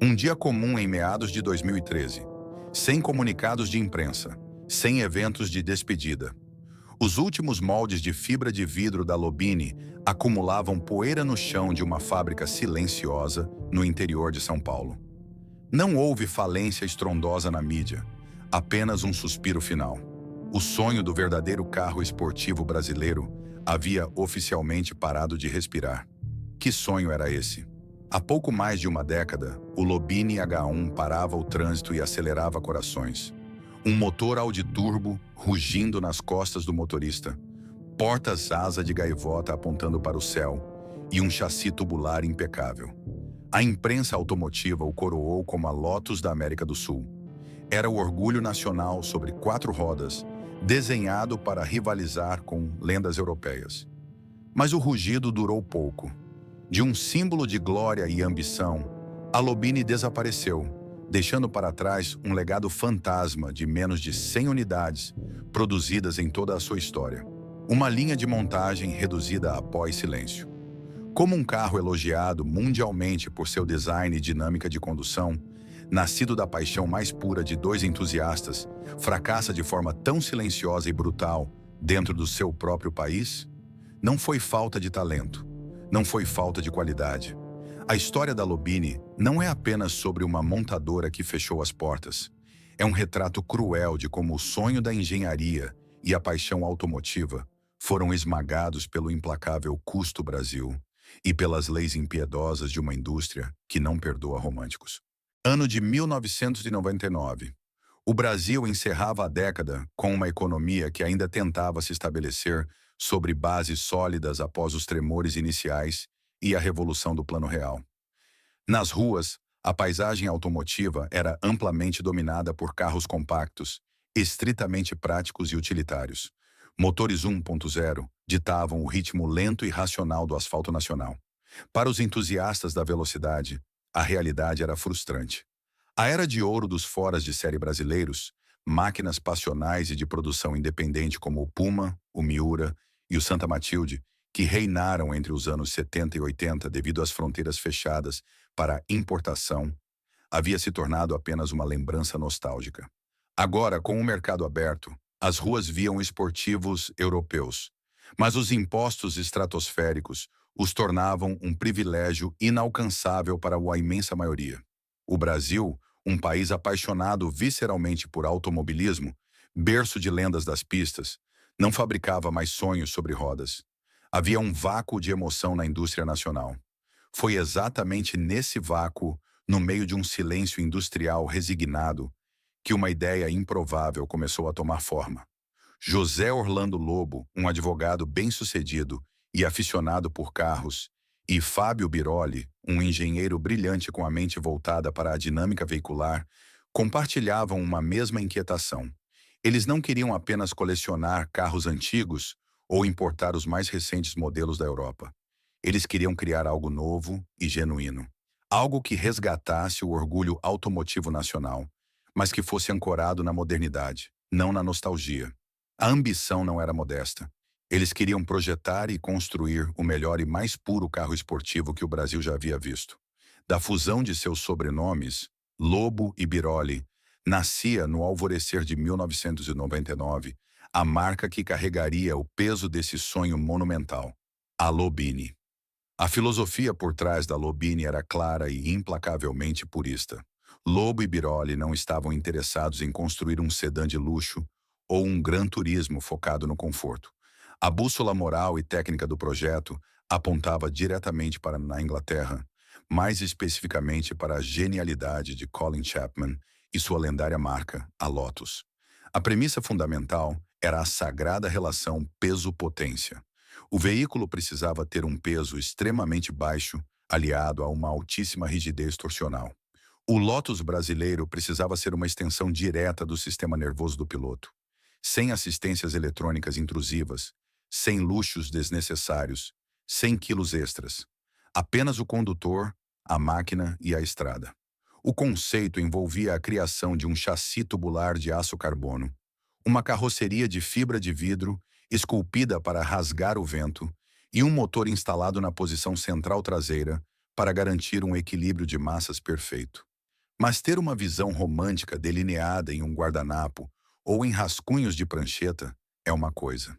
Um dia comum em meados de 2013. Sem comunicados de imprensa, sem eventos de despedida. Os últimos moldes de fibra de vidro da Lobini acumulavam poeira no chão de uma fábrica silenciosa no interior de São Paulo. Não houve falência estrondosa na mídia, apenas um suspiro final. O sonho do verdadeiro carro esportivo brasileiro havia oficialmente parado de respirar. Que sonho era esse? Há pouco mais de uma década, o Lobini H1 parava o trânsito e acelerava corações. Um motor Audi turbo rugindo nas costas do motorista, portas asa de gaivota apontando para o céu e um chassi tubular impecável. A imprensa automotiva o coroou como a Lotus da América do Sul. Era o orgulho nacional sobre 4 rodas, desenhado para rivalizar com lendas europeias. Mas o rugido durou pouco. De um símbolo de glória e ambição, a Lobini desapareceu, deixando para trás um legado fantasma de menos de 100 unidades produzidas em toda a sua história. Uma linha de montagem reduzida a pó e silêncio. Como um carro elogiado mundialmente por seu design e dinâmica de condução, nascido da paixão mais pura de 2 entusiastas, fracassa de forma tão silenciosa e brutal dentro do seu próprio país? Não foi falta de talento. Não foi falta de qualidade. A história da Lobini não é apenas sobre uma montadora que fechou as portas. É um retrato cruel de como o sonho da engenharia e a paixão automotiva foram esmagados pelo implacável custo Brasil e pelas leis impiedosas de uma indústria que não perdoa românticos. Ano de 1999. O Brasil encerrava a década com uma economia que ainda tentava se estabelecer sobre bases sólidas após os tremores iniciais e a revolução do Plano Real. Nas ruas, a paisagem automotiva era amplamente dominada por carros compactos, estritamente práticos e utilitários. Motores 1.0 ditavam o ritmo lento e racional do asfalto nacional. Para os entusiastas da velocidade, a realidade era frustrante. A era de ouro dos foras de série brasileiros, máquinas passionais e de produção independente como o Puma, o Miura e o Santa Matilde, que reinaram entre os anos 70 e 80 devido às fronteiras fechadas para a importação, havia se tornado apenas uma lembrança nostálgica. Agora, com o mercado aberto, as ruas viam esportivos europeus, mas os impostos estratosféricos os tornavam um privilégio inalcançável para a imensa maioria. O Brasil, um país apaixonado visceralmente por automobilismo, berço de lendas das pistas, não fabricava mais sonhos sobre rodas. Havia um vácuo de emoção na indústria nacional. Foi exatamente nesse vácuo, no meio de um silêncio industrial resignado, que uma ideia improvável começou a tomar forma. José Orlando Lobo, um advogado bem-sucedido e aficionado por carros, e Fábio Biroli, um engenheiro brilhante com a mente voltada para a dinâmica veicular, compartilhavam uma mesma inquietação. Eles não queriam apenas colecionar carros antigos ou importar os mais recentes modelos da Europa. Eles queriam criar algo novo e genuíno. Algo que resgatasse o orgulho automotivo nacional, mas que fosse ancorado na modernidade, não na nostalgia. A ambição não era modesta. Eles queriam projetar e construir o melhor e mais puro carro esportivo que o Brasil já havia visto. Da fusão de seus sobrenomes, Lobo e Biroli, nascia no alvorecer de 1999 a marca que carregaria o peso desse sonho monumental, a Lobini. A filosofia por trás da Lobini era clara e implacavelmente purista. Lobo e Biroli não estavam interessados em construir um sedã de luxo ou um Gran Turismo focado no conforto. A bússola moral e técnica do projeto apontava diretamente para a Inglaterra, mais especificamente para a genialidade de Colin Chapman e sua lendária marca, a Lotus. A premissa fundamental era a sagrada relação peso-potência. O veículo precisava ter um peso extremamente baixo, aliado a uma altíssima rigidez torsional. O Lotus brasileiro precisava ser uma extensão direta do sistema nervoso do piloto, sem assistências eletrônicas intrusivas, sem luxos desnecessários, sem quilos extras. Apenas o condutor, a máquina e a estrada. O conceito envolvia a criação de um chassi tubular de aço carbono, uma carroceria de fibra de vidro esculpida para rasgar o vento e um motor instalado na posição central traseira para garantir um equilíbrio de massas perfeito. Mas ter uma visão romântica delineada em um guardanapo ou em rascunhos de prancheta é uma coisa.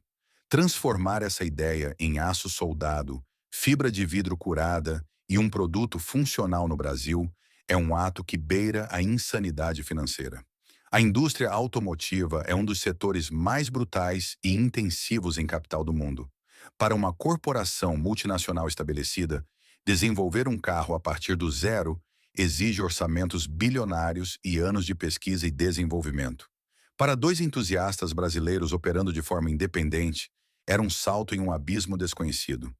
Transformar essa ideia em aço soldado, fibra de vidro curada e um produto funcional no Brasil é um ato que beira a insanidade financeira. A indústria automotiva é um dos setores mais brutais e intensivos em capital do mundo. Para uma corporação multinacional estabelecida, desenvolver um carro a partir do zero exige orçamentos bilionários e anos de pesquisa e desenvolvimento. Para dois entusiastas brasileiros operando de forma independente, era um salto em um abismo desconhecido.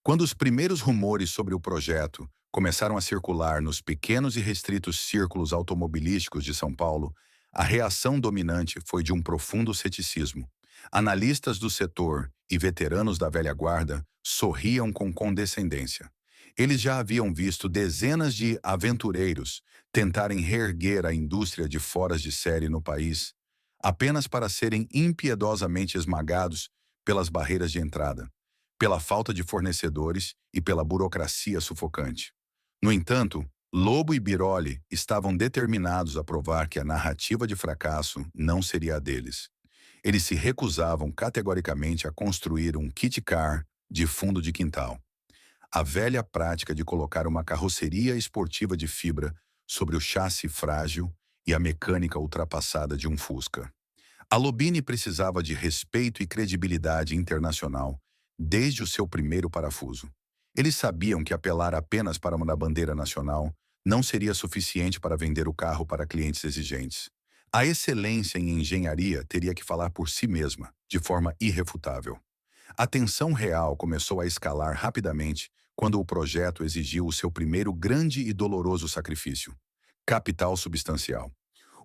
Quando os primeiros rumores sobre o projeto começaram a circular nos pequenos e restritos círculos automobilísticos de São Paulo, a reação dominante foi de um profundo ceticismo. Analistas do setor e veteranos da velha guarda sorriam com condescendência. Eles já haviam visto dezenas de aventureiros tentarem reerguer a indústria de foras de série no país, apenas para serem impiedosamente esmagados pelas barreiras de entrada, pela falta de fornecedores e pela burocracia sufocante. No entanto, Lobo e Biroli estavam determinados a provar que a narrativa de fracasso não seria a deles. Eles se recusavam categoricamente a construir um kit car de fundo de quintal. A velha prática de colocar uma carroceria esportiva de fibra sobre o chassi frágil e a mecânica ultrapassada de um Fusca. A Lobini precisava de respeito e credibilidade internacional desde o seu primeiro parafuso. Eles sabiam que apelar apenas para uma bandeira nacional não seria suficiente para vender o carro para clientes exigentes. A excelência em engenharia teria que falar por si mesma, de forma irrefutável. A tensão real começou a escalar rapidamente quando o projeto exigiu o seu primeiro grande e doloroso sacrifício: capital substancial.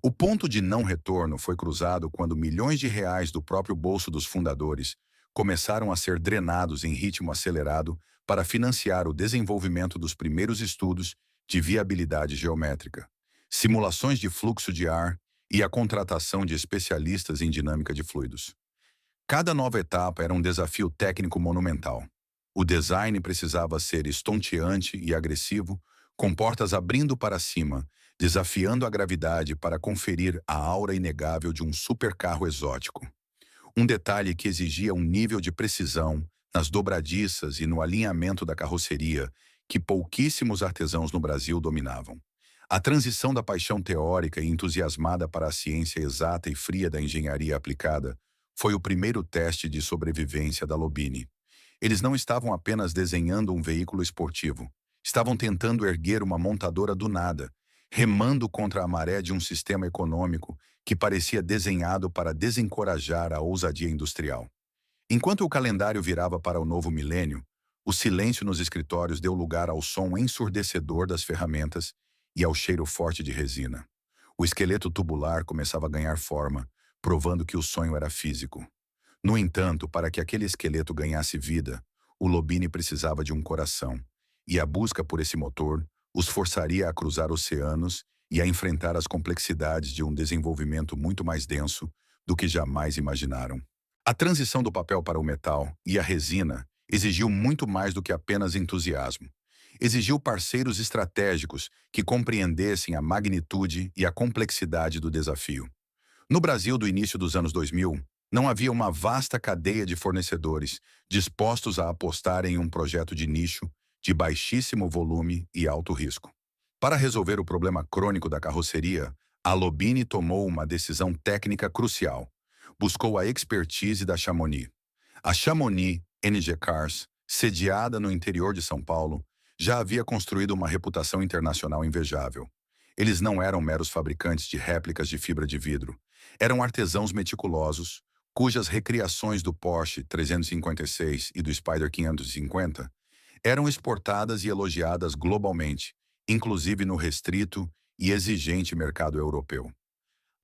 O ponto de não retorno foi cruzado quando milhões de reais do próprio bolso dos fundadores começaram a ser drenados em ritmo acelerado para financiar o desenvolvimento dos primeiros estudos de viabilidade geométrica, simulações de fluxo de ar e a contratação de especialistas em dinâmica de fluidos. Cada nova etapa era um desafio técnico monumental. O design precisava ser estonteante e agressivo, com portas abrindo para cima, desafiando a gravidade para conferir a aura inegável de um supercarro exótico. Um detalhe que exigia um nível de precisão nas dobradiças e no alinhamento da carroceria que pouquíssimos artesãos no Brasil dominavam. A transição da paixão teórica e entusiasmada para a ciência exata e fria da engenharia aplicada foi o primeiro teste de sobrevivência da Lobini. Eles não estavam apenas desenhando um veículo esportivo, estavam tentando erguer uma montadora do nada, remando contra a maré de um sistema econômico que parecia desenhado para desencorajar a ousadia industrial. Enquanto o calendário virava para o novo milênio, o silêncio nos escritórios deu lugar ao som ensurdecedor das ferramentas e ao cheiro forte de resina. O esqueleto tubular começava a ganhar forma, provando que o sonho era físico. No entanto, para que aquele esqueleto ganhasse vida, o Lobini precisava de um coração, e a busca por esse motor os forçaria a cruzar oceanos e a enfrentar as complexidades de um desenvolvimento muito mais denso do que jamais imaginaram. A transição do papel para o metal e a resina exigiu muito mais do que apenas entusiasmo. Exigiu parceiros estratégicos que compreendessem a magnitude e a complexidade do desafio. No Brasil do início dos anos 2000, não havia uma vasta cadeia de fornecedores dispostos a apostar em um projeto de nicho, de baixíssimo volume e alto risco. Para resolver o problema crônico da carroceria, a Lobini tomou uma decisão técnica crucial. Buscou a expertise da Chamonix. A Chamonix NG Cars, sediada no interior de São Paulo, já havia construído uma reputação internacional invejável. Eles não eram meros fabricantes de réplicas de fibra de vidro. Eram artesãos meticulosos, cujas recriações do Porsche 356 e do Spider 550 eram exportadas e elogiadas globalmente, inclusive no restrito e exigente mercado europeu.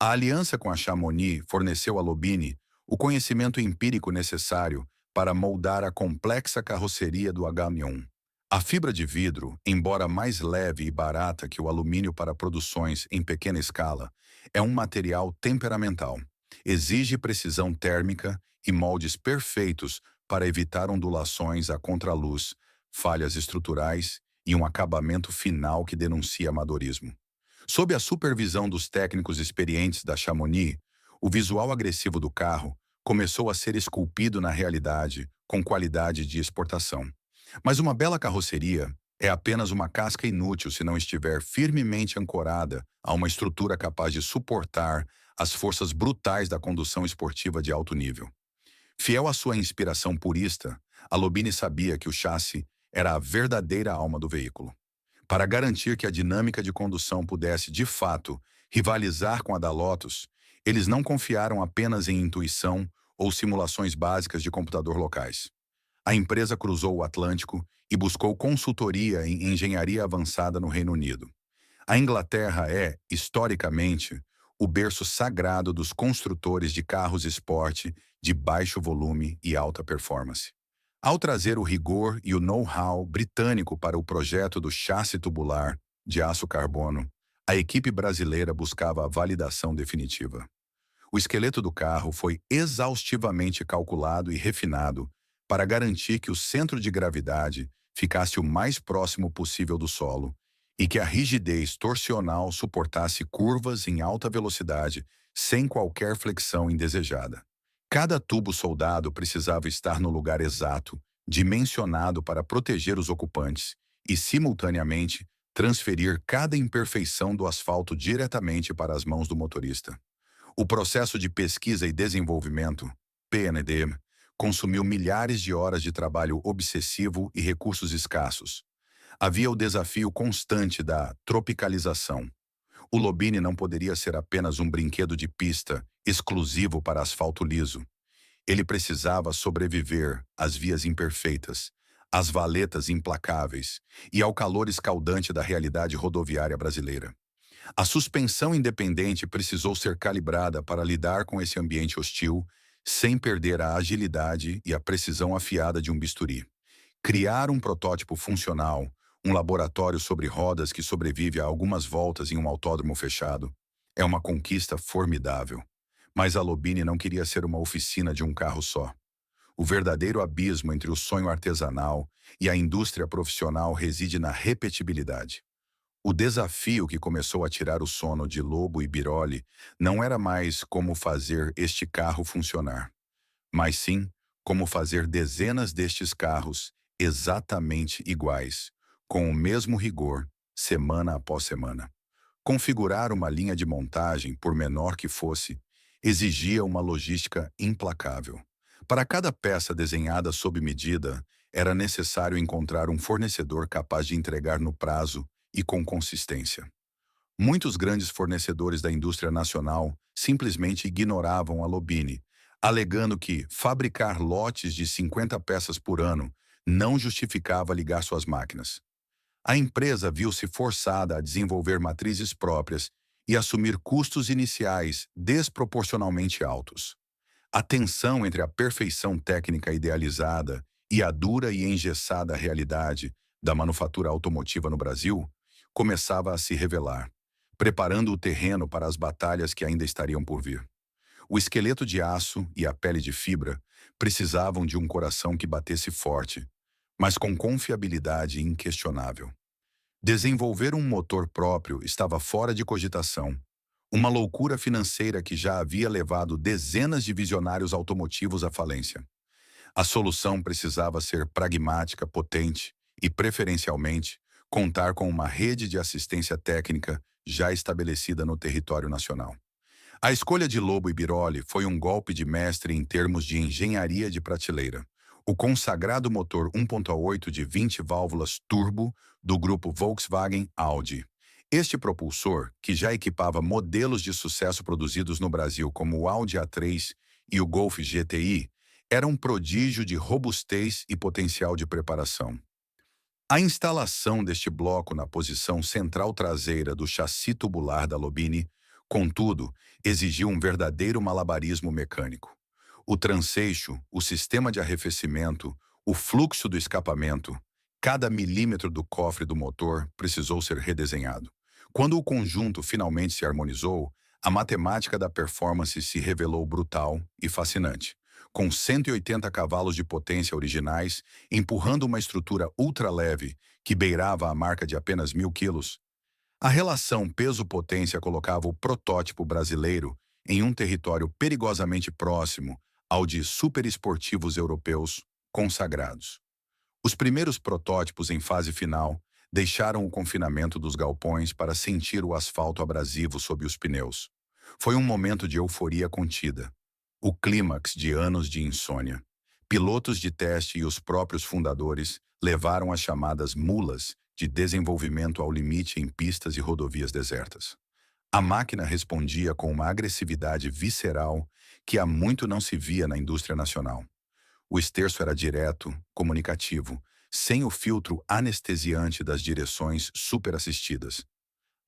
A aliança com a Chamonix forneceu a Lobini o conhecimento empírico necessário para moldar a complexa carroceria do H-1. A fibra de vidro, embora mais leve e barata que o alumínio para produções em pequena escala, é um material temperamental. Exige precisão térmica e moldes perfeitos para evitar ondulações à contraluz, falhas estruturais e um acabamento final que denuncia amadorismo. Sob a supervisão dos técnicos experientes da Chamonix, o visual agressivo do carro começou a ser esculpido na realidade, com qualidade de exportação. Mas uma bela carroceria é apenas uma casca inútil se não estiver firmemente ancorada a uma estrutura capaz de suportar as forças brutais da condução esportiva de alto nível. Fiel à sua inspiração purista, a Lobini sabia que o chassi era a verdadeira alma do veículo. Para garantir que a dinâmica de condução pudesse, de fato, rivalizar com a da Lotus, eles não confiaram apenas em intuição ou simulações básicas de computador locais. A empresa cruzou o Atlântico e buscou consultoria em engenharia avançada no Reino Unido. A Inglaterra é, historicamente, o berço sagrado dos construtores de carros esporte de baixo volume e alta performance. Ao trazer o rigor e o know-how britânico para o projeto do chassi tubular de aço carbono, a equipe brasileira buscava a validação definitiva. O esqueleto do carro foi exaustivamente calculado e refinado para garantir que o centro de gravidade ficasse o mais próximo possível do solo e que a rigidez torsional suportasse curvas em alta velocidade sem qualquer flexão indesejada. Cada tubo soldado precisava estar no lugar exato, dimensionado para proteger os ocupantes e, simultaneamente, transferir cada imperfeição do asfalto diretamente para as mãos do motorista. O processo de pesquisa e desenvolvimento, P&D, consumiu milhares de horas de trabalho obsessivo e recursos escassos. Havia o desafio constante da tropicalização. O Lobini não poderia ser apenas um brinquedo de pista exclusivo para asfalto liso. Ele precisava sobreviver às vias imperfeitas, às valetas implacáveis e ao calor escaldante da realidade rodoviária brasileira. A suspensão independente precisou ser calibrada para lidar com esse ambiente hostil, sem perder a agilidade e a precisão afiada de um bisturi. Criar um protótipo funcional, um laboratório sobre rodas que sobrevive a algumas voltas em um autódromo fechado, é uma conquista formidável. Mas a Lobini não queria ser uma oficina de um carro só. O verdadeiro abismo entre o sonho artesanal e a indústria profissional reside na repetibilidade. O desafio que começou a tirar o sono de Lobo e Biroli não era mais como fazer este carro funcionar, mas sim como fazer dezenas destes carros exatamente iguais, com o mesmo rigor, semana após semana. Configurar uma linha de montagem, por menor que fosse, exigia uma logística implacável. Para cada peça desenhada sob medida, era necessário encontrar um fornecedor capaz de entregar no prazo e com consistência. Muitos grandes fornecedores da indústria nacional simplesmente ignoravam a Lobini, alegando que fabricar lotes de 50 peças por ano não justificava ligar suas máquinas. A empresa viu-se forçada a desenvolver matrizes próprias e assumir custos iniciais desproporcionalmente altos. A tensão entre a perfeição técnica idealizada e a dura e engessada realidade da manufatura automotiva no Brasil começava a se revelar, preparando o terreno para as batalhas que ainda estariam por vir. O esqueleto de aço e a pele de fibra precisavam de um coração que batesse forte, mas com confiabilidade inquestionável. Desenvolver um motor próprio estava fora de cogitação, uma loucura financeira que já havia levado dezenas de visionários automotivos à falência. A solução precisava ser pragmática, potente e, preferencialmente, contar com uma rede de assistência técnica já estabelecida no território nacional. A escolha de Lobo e Biroli foi um golpe de mestre em termos de engenharia de prateleira. O consagrado motor 1.8 de 20 válvulas turbo do grupo Volkswagen Audi. Este propulsor, que já equipava modelos de sucesso produzidos no Brasil como o Audi A3 e o Golf GTI, era um prodígio de robustez e potencial de preparação. A instalação deste bloco na posição central traseira do chassi tubular da Lobini, contudo, exigiu um verdadeiro malabarismo mecânico. O transeixo, o sistema de arrefecimento, o fluxo do escapamento, cada milímetro do cofre do motor precisou ser redesenhado. Quando o conjunto finalmente se harmonizou, a matemática da performance se revelou brutal e fascinante. Com 180 cavalos de potência originais, empurrando uma estrutura ultraleve que beirava a marca de apenas 1.000 quilos, A relação peso-potência colocava o protótipo brasileiro em um território perigosamente próximo ao de superesportivos europeus consagrados. Os primeiros protótipos em fase final deixaram o confinamento dos galpões para sentir o asfalto abrasivo sob os pneus. Foi um momento de euforia contida. O clímax de anos de insônia. Pilotos de teste e os próprios fundadores levaram as chamadas mulas de desenvolvimento ao limite em pistas e rodovias desertas. A máquina respondia com uma agressividade visceral que há muito não se via na indústria nacional. O esterço era direto, comunicativo, sem o filtro anestesiante das direções superassistidas.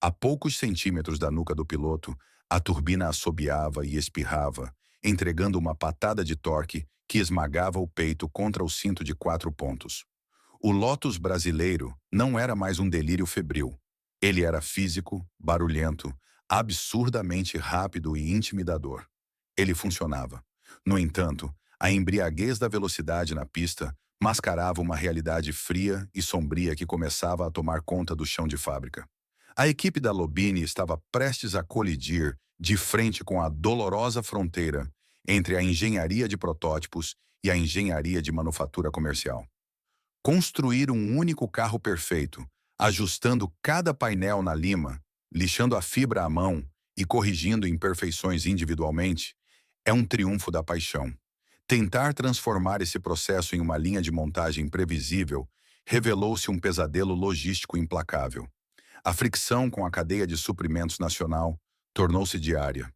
A poucos centímetros da nuca do piloto, a turbina assobiava e espirrava, entregando uma patada de torque que esmagava o peito contra o cinto de 4 pontos. O Lotus brasileiro não era mais um delírio febril. Ele era físico, barulhento, absurdamente rápido e intimidador. Ele funcionava. No entanto, a embriaguez da velocidade na pista mascarava uma realidade fria e sombria que começava a tomar conta do chão de fábrica. A equipe da Lobini estava prestes a colidir de frente com a dolorosa fronteira entre a engenharia de protótipos e a engenharia de manufatura comercial. Construir um único carro perfeito, ajustando cada painel na lima, lixando a fibra à mão e corrigindo imperfeições individualmente, é um triunfo da paixão. Tentar transformar esse processo em uma linha de montagem previsível revelou-se um pesadelo logístico implacável. A fricção com a cadeia de suprimentos nacional tornou-se diária.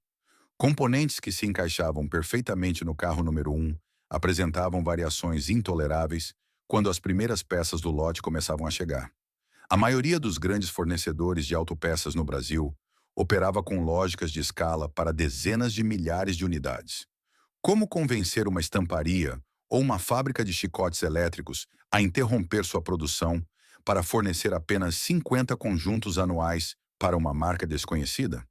Componentes que se encaixavam perfeitamente no carro número 1 apresentavam variações intoleráveis quando as primeiras peças do lote começavam a chegar. A maioria dos grandes fornecedores de autopeças no Brasil operava com lógicas de escala para dezenas de milhares de unidades. Como convencer uma estamparia ou uma fábrica de chicotes elétricos a interromper sua produção para fornecer apenas 50 conjuntos anuais para uma marca desconhecida?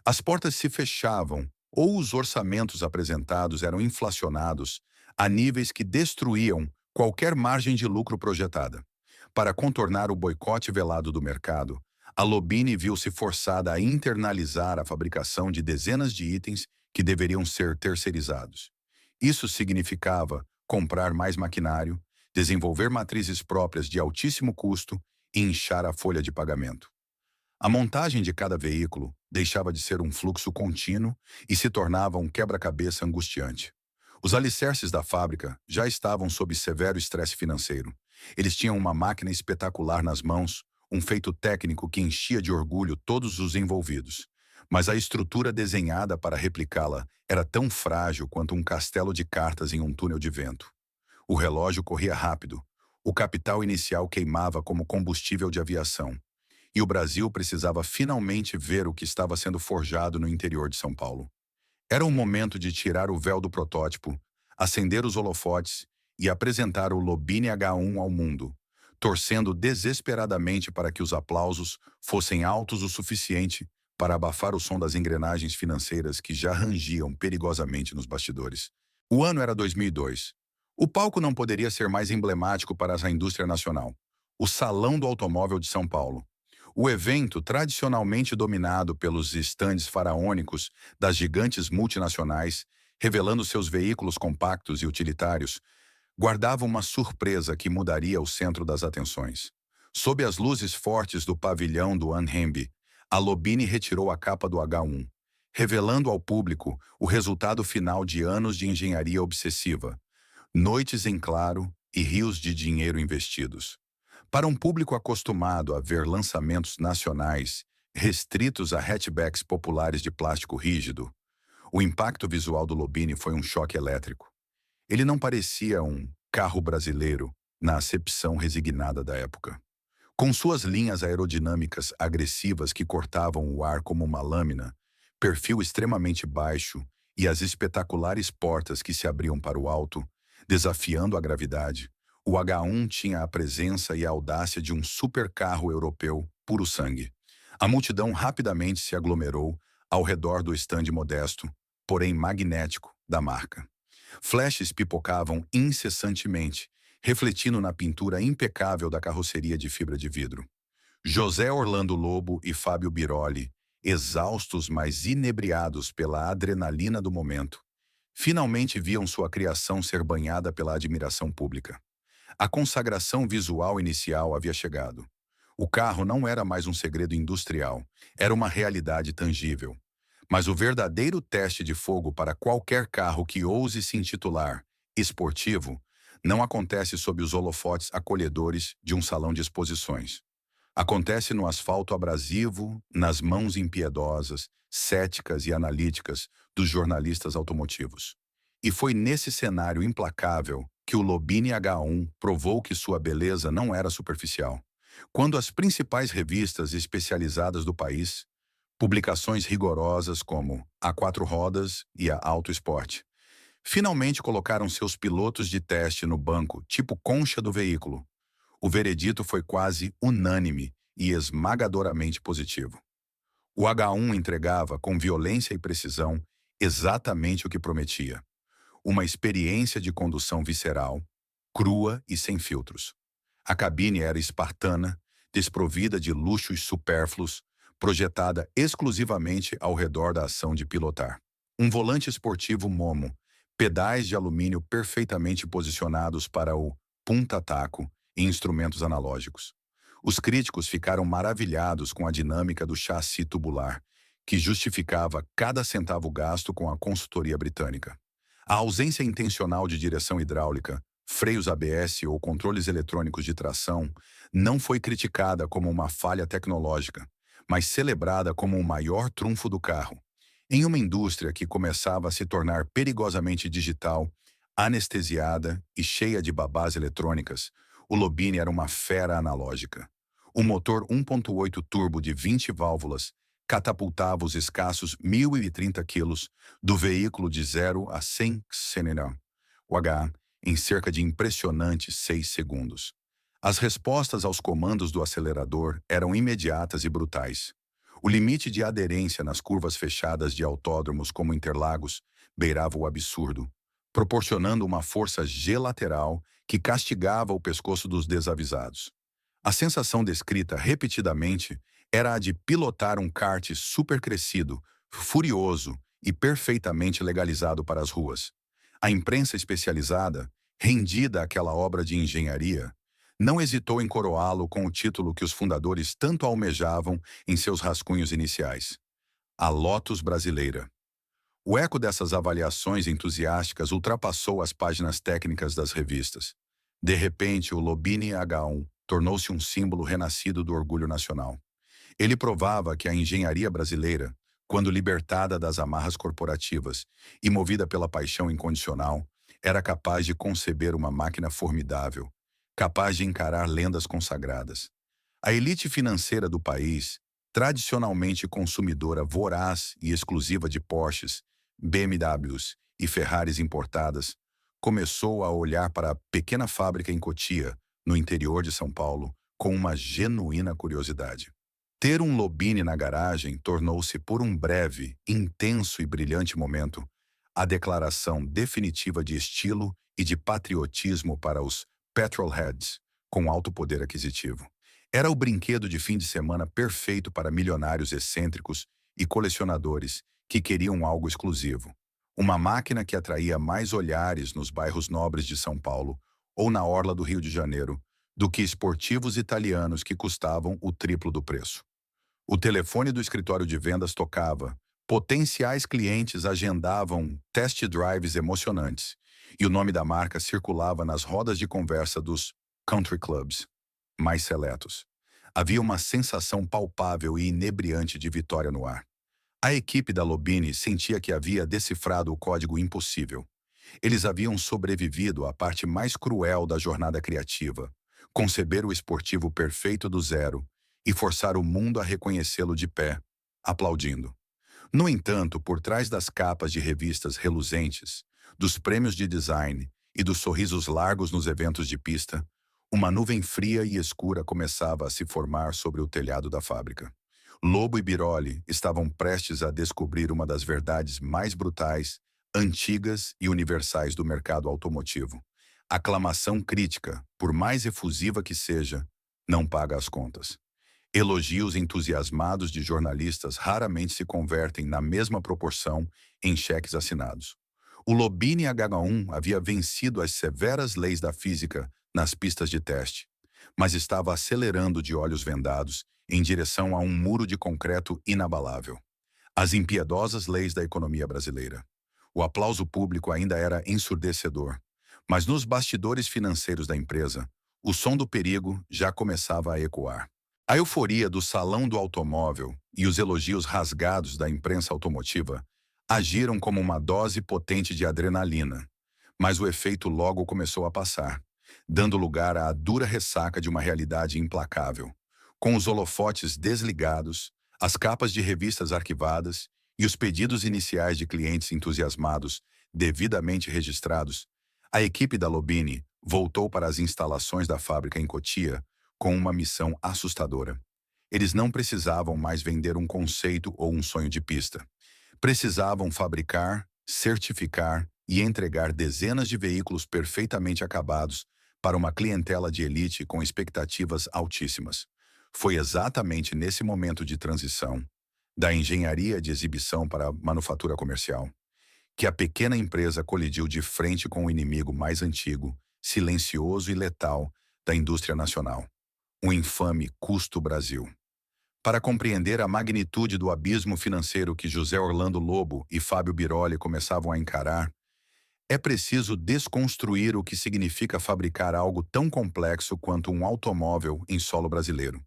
As portas se fechavam ou os orçamentos apresentados eram inflacionados a níveis que destruíam qualquer margem de lucro projetada. Para contornar o boicote velado do mercado, a Lobini viu-se forçada a internalizar a fabricação de dezenas de itens que deveriam ser terceirizados. Isso significava comprar mais maquinário, desenvolver matrizes próprias de altíssimo custo e inchar a folha de pagamento. A montagem de cada veículo deixava de ser um fluxo contínuo e se tornava um quebra-cabeça angustiante. Os alicerces da fábrica já estavam sob severo estresse financeiro. Eles tinham uma máquina espetacular nas mãos, um feito técnico que enchia de orgulho todos os envolvidos. Mas a estrutura desenhada para replicá-la era tão frágil quanto um castelo de cartas em um túnel de vento. O relógio corria rápido. O capital inicial queimava como combustível de aviação. E o Brasil precisava finalmente ver o que estava sendo forjado no interior de São Paulo. Era o momento de tirar o véu do protótipo, acender os holofotes e apresentar o Lobini H1 ao mundo, torcendo desesperadamente para que os aplausos fossem altos o suficiente para abafar o som das engrenagens financeiras que já rangiam perigosamente nos bastidores. O ano era 2002. O palco não poderia ser mais emblemático para a indústria nacional. O Salão do Automóvel de São Paulo. O evento, tradicionalmente dominado pelos estandes faraônicos das gigantes multinacionais, revelando seus veículos compactos e utilitários, guardava uma surpresa que mudaria o centro das atenções. Sob as luzes fortes do pavilhão do Anhembi, a Lobini retirou a capa do H1, revelando ao público o resultado final de anos de engenharia obsessiva, noites em claro e rios de dinheiro investidos. Para um público acostumado a ver lançamentos nacionais restritos a hatchbacks populares de plástico rígido, o impacto visual do Lobini foi um choque elétrico. Ele não parecia um carro brasileiro na acepção resignada da época. Com suas linhas aerodinâmicas agressivas que cortavam o ar como uma lâmina, perfil extremamente baixo e as espetaculares portas que se abriam para o alto, desafiando a gravidade, o H1 tinha a presença e a audácia de um supercarro europeu puro sangue. A multidão rapidamente se aglomerou ao redor do estande modesto, porém magnético, da marca. Flashes pipocavam incessantemente, refletindo na pintura impecável da carroceria de fibra de vidro. José Orlando Lobo e Fábio Biroli, exaustos mas inebriados pela adrenalina do momento, finalmente viam sua criação ser banhada pela admiração pública. A consagração visual inicial havia chegado. O carro não era mais um segredo industrial, era uma realidade tangível. Mas o verdadeiro teste de fogo para qualquer carro que ouse se intitular esportivo não acontece sob os holofotes acolhedores de um salão de exposições. Acontece no asfalto abrasivo, nas mãos impiedosas, céticas e analíticas dos jornalistas automotivos. E foi nesse cenário implacável que o Lobini H1 provou que sua beleza não era superficial. Quando as principais revistas especializadas do país, publicações rigorosas como a Quatro Rodas e a Auto Esporte, finalmente colocaram seus pilotos de teste no banco, tipo concha do veículo, o veredito foi quase unânime e esmagadoramente positivo. O H1 entregava, com violência e precisão, exatamente o que prometia. Uma experiência de condução visceral, crua e sem filtros. A cabine era espartana, desprovida de luxos supérfluos, projetada exclusivamente ao redor da ação de pilotar. Um volante esportivo Momo, pedais de alumínio perfeitamente posicionados para o punta-taco e instrumentos analógicos. Os críticos ficaram maravilhados com a dinâmica do chassi tubular, que justificava cada centavo gasto com a consultoria britânica. A ausência intencional de direção hidráulica, freios ABS ou controles eletrônicos de tração não foi criticada como uma falha tecnológica, mas celebrada como o maior trunfo do carro. Em uma indústria que começava a se tornar perigosamente digital, anestesiada e cheia de babás eletrônicas, o Lobini era uma fera analógica. O motor 1.8 turbo de 20 válvulas catapultava os escassos 1.030 quilos do veículo de 0 a 100 km, o H, em cerca de impressionantes 6 segundos. As respostas aos comandos do acelerador eram imediatas e brutais. O limite de aderência nas curvas fechadas de autódromos como Interlagos beirava o absurdo, proporcionando uma força G-lateral que castigava o pescoço dos desavisados. A sensação descrita repetidamente era a de pilotar um kart supercrescido, furioso e perfeitamente legalizado para as ruas. A imprensa especializada, rendida àquela obra de engenharia, não hesitou em coroá-lo com o título que os fundadores tanto almejavam em seus rascunhos iniciais: a Lotus Brasileira. O eco dessas avaliações entusiásticas ultrapassou as páginas técnicas das revistas. De repente, o Lobini H1 tornou-se um símbolo renascido do orgulho nacional. Ele provava que a engenharia brasileira, quando libertada das amarras corporativas e movida pela paixão incondicional, era capaz de conceber uma máquina formidável, capaz de encarar lendas consagradas. A elite financeira do país, tradicionalmente consumidora voraz e exclusiva de Porsches, BMWs e Ferraris importadas, começou a olhar para a pequena fábrica em Cotia, no interior de São Paulo, com uma genuína curiosidade. Ter um Lobini na garagem tornou-se, por um breve, intenso e brilhante momento, a declaração definitiva de estilo e de patriotismo para os petrolheads, com alto poder aquisitivo. Era o brinquedo de fim de semana perfeito para milionários excêntricos e colecionadores que queriam algo exclusivo. Uma máquina que atraía mais olhares nos bairros nobres de São Paulo ou na orla do Rio de Janeiro do que esportivos italianos que custavam o triplo do preço. O telefone do escritório de vendas tocava, potenciais clientes agendavam test drives emocionantes e o nome da marca circulava nas rodas de conversa dos country clubs mais seletos. Havia uma sensação palpável e inebriante de vitória no ar. A equipe da Lobini sentia que havia decifrado o código impossível. Eles haviam sobrevivido à parte mais cruel da jornada criativa, conceber o esportivo perfeito do zero e forçar o mundo a reconhecê-lo de pé, aplaudindo. No entanto, por trás das capas de revistas reluzentes, dos prêmios de design e dos sorrisos largos nos eventos de pista, uma nuvem fria e escura começava a se formar sobre o telhado da fábrica. Lobo e Biroli estavam prestes a descobrir uma das verdades mais brutais, antigas e universais do mercado automotivo. A aclamação crítica, por mais efusiva que seja, não paga as contas. Elogios entusiasmados de jornalistas raramente se convertem na mesma proporção em cheques assinados. O Lobini H1 havia vencido as severas leis da física nas pistas de teste, mas estava acelerando de olhos vendados em direção a um muro de concreto inabalável. As impiedosas leis da economia brasileira. O aplauso público ainda era ensurdecedor, mas nos bastidores financeiros da empresa, o som do perigo já começava a ecoar. A euforia do salão do automóvel e os elogios rasgados da imprensa automotiva agiram como uma dose potente de adrenalina, mas o efeito logo começou a passar, dando lugar à dura ressaca de uma realidade implacável. Com os holofotes desligados, as capas de revistas arquivadas e os pedidos iniciais de clientes entusiasmados devidamente registrados, a equipe da Lobini voltou para as instalações da fábrica em Cotia com uma missão assustadora. Eles não precisavam mais vender um conceito ou um sonho de pista. Precisavam fabricar, certificar e entregar dezenas de veículos perfeitamente acabados para uma clientela de elite com expectativas altíssimas. Foi exatamente nesse momento de transição, da engenharia de exibição para a manufatura comercial, que a pequena empresa colidiu de frente com o inimigo mais antigo, silencioso e letal da indústria nacional, o infame custo Brasil. Para compreender a magnitude do abismo financeiro que José Orlando Lobo e Fábio Biroli começavam a encarar, é preciso desconstruir o que significa fabricar algo tão complexo quanto um automóvel em solo brasileiro,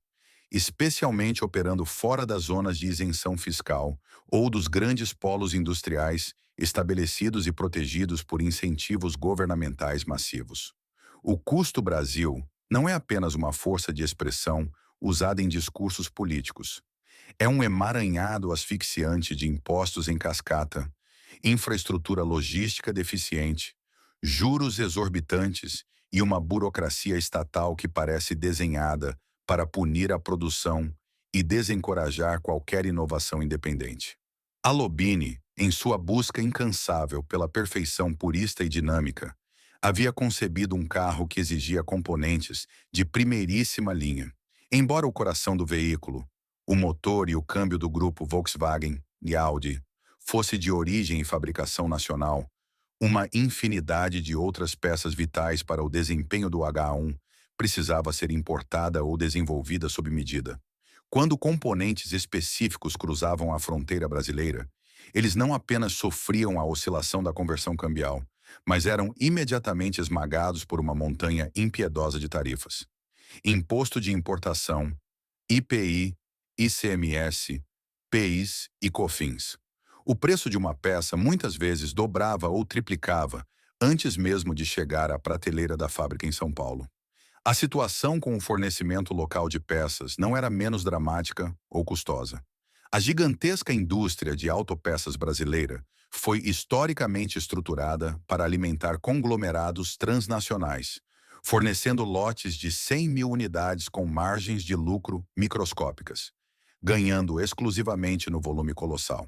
especialmente operando fora das zonas de isenção fiscal ou dos grandes polos industriais estabelecidos e protegidos por incentivos governamentais massivos. O custo Brasil não é apenas uma força de expressão usada em discursos políticos. É um emaranhado asfixiante de impostos em cascata, infraestrutura logística deficiente, juros exorbitantes e uma burocracia estatal que parece desenhada para punir a produção e desencorajar qualquer inovação independente. A Lobini, em sua busca incansável pela perfeição purista e dinâmica, havia concebido um carro que exigia componentes de primeiríssima linha. Embora o coração do veículo, o motor e o câmbio do grupo Volkswagen e Audi, fosse de origem e fabricação nacional, uma infinidade de outras peças vitais para o desempenho do H1 precisava ser importada ou desenvolvida sob medida. Quando componentes específicos cruzavam a fronteira brasileira, eles não apenas sofriam a oscilação da conversão cambial, mas eram imediatamente esmagados por uma montanha impiedosa de tarifas. Imposto de importação, IPI, ICMS, PIS e COFINS. O preço de uma peça muitas vezes dobrava ou triplicava antes mesmo de chegar à prateleira da fábrica em São Paulo. A situação com o fornecimento local de peças não era menos dramática ou custosa. A gigantesca indústria de autopeças brasileira foi historicamente estruturada para alimentar conglomerados transnacionais, fornecendo lotes de 100 mil unidades com margens de lucro microscópicas, ganhando exclusivamente no volume colossal.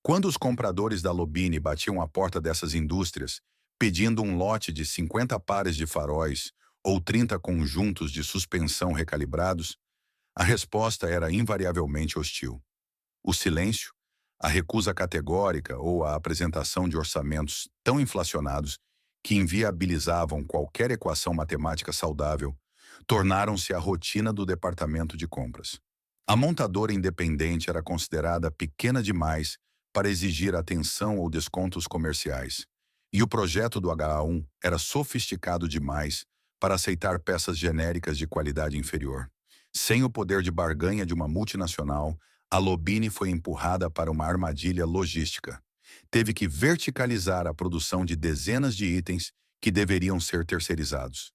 Quando os compradores da Lobini batiam à porta dessas indústrias, pedindo um lote de 50 pares de faróis ou 30 conjuntos de suspensão recalibrados, a resposta era invariavelmente hostil. O silêncio, a recusa categórica ou a apresentação de orçamentos tão inflacionados que inviabilizavam qualquer equação matemática saudável, tornaram-se a rotina do departamento de compras. A montadora independente era considerada pequena demais para exigir atenção ou descontos comerciais, e o projeto do H1 era sofisticado demais para aceitar peças genéricas de qualidade inferior. Sem o poder de barganha de uma multinacional, a Lobini foi empurrada para uma armadilha logística. Teve que verticalizar a produção de dezenas de itens que deveriam ser terceirizados.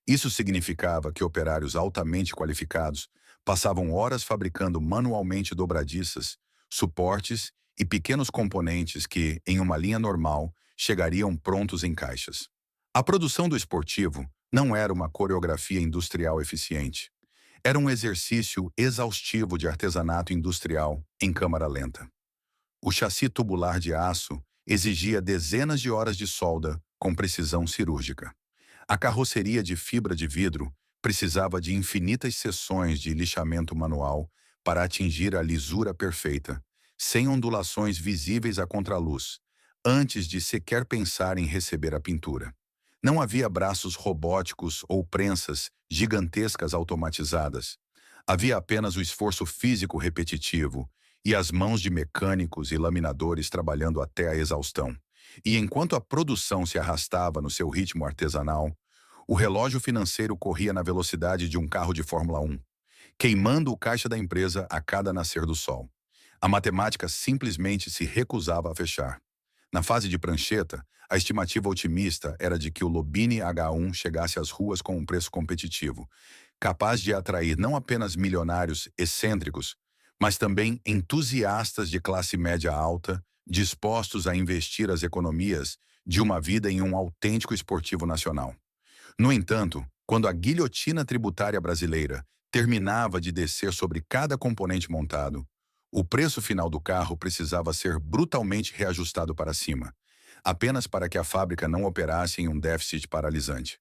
Isso significava que operários altamente qualificados passavam horas fabricando manualmente dobradiças, suportes e pequenos componentes que, em uma linha normal, chegariam prontos em caixas. A produção do esportivo não era uma coreografia industrial eficiente. Era um exercício exaustivo de artesanato industrial em câmara lenta. O chassi tubular de aço exigia dezenas de horas de solda com precisão cirúrgica. A carroceria de fibra de vidro precisava de infinitas sessões de lixamento manual para atingir a lisura perfeita, sem ondulações visíveis à contraluz, antes de sequer pensar em receber a pintura. Não havia braços robóticos ou prensas gigantescas automatizadas. Havia apenas o esforço físico repetitivo e as mãos de mecânicos e laminadores trabalhando até a exaustão. E enquanto a produção se arrastava no seu ritmo artesanal, o relógio financeiro corria na velocidade de um carro de Fórmula 1, queimando o caixa da empresa a cada nascer do sol. A matemática simplesmente se recusava a fechar. Na fase de prancheta, a estimativa otimista era de que o Lobini H1 chegasse às ruas com um preço competitivo, capaz de atrair não apenas milionários excêntricos, mas também entusiastas de classe média alta, dispostos a investir as economias de uma vida em um autêntico esportivo nacional. No entanto, quando a guilhotina tributária brasileira terminava de descer sobre cada componente montado, o preço final do carro precisava ser brutalmente reajustado para cima, apenas para que a fábrica não operasse em um déficit paralisante.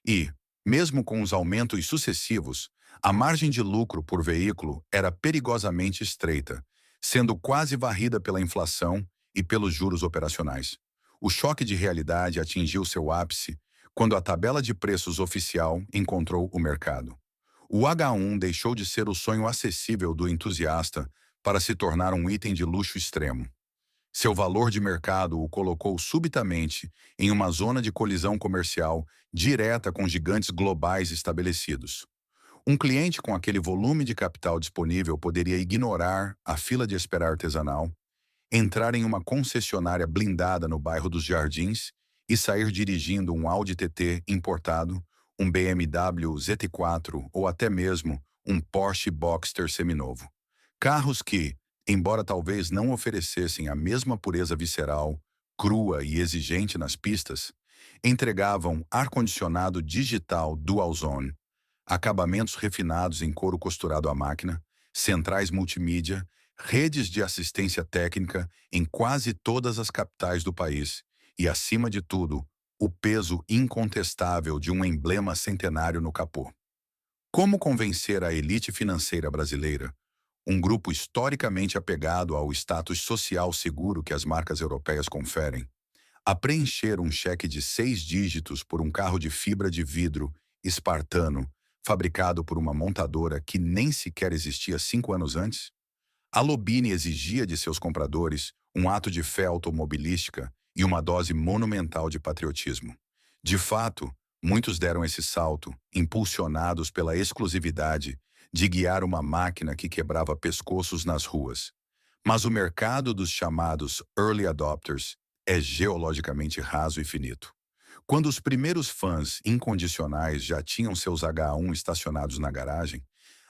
E, mesmo com os aumentos sucessivos, a margem de lucro por veículo era perigosamente estreita, sendo quase varrida pela inflação e pelos juros operacionais. O choque de realidade atingiu seu ápice quando a tabela de preços oficial encontrou o mercado. O H1 deixou de ser o sonho acessível do entusiasta para se tornar um item de luxo extremo. Seu valor de mercado o colocou subitamente em uma zona de colisão comercial direta com gigantes globais estabelecidos. Um cliente com aquele volume de capital disponível poderia ignorar a fila de espera artesanal, entrar em uma concessionária blindada no bairro dos Jardins e sair dirigindo um Audi TT importado, um BMW ZT4 ou até mesmo um Porsche Boxster seminovo. Carros que, embora talvez não oferecessem a mesma pureza visceral, crua e exigente nas pistas, entregavam ar-condicionado digital Dual Zone, acabamentos refinados em couro costurado à máquina, centrais multimídia, redes de assistência técnica em quase todas as capitais do país e, acima de tudo, o peso incontestável de um emblema centenário no capô. Como convencer a elite financeira brasileira, um grupo historicamente apegado ao status social seguro que as marcas europeias conferem, a preencher um cheque de 6 dígitos por um carro de fibra de vidro espartano, fabricado por uma montadora que nem sequer existia 5 anos antes? A Lobini exigia de seus compradores um ato de fé automobilística e uma dose monumental de patriotismo. De fato, muitos deram esse salto, impulsionados pela exclusividade de guiar uma máquina que quebrava pescoços nas ruas. Mas o mercado dos chamados early adopters é geologicamente raso e finito. Quando os primeiros fãs incondicionais já tinham seus H1 estacionados na garagem,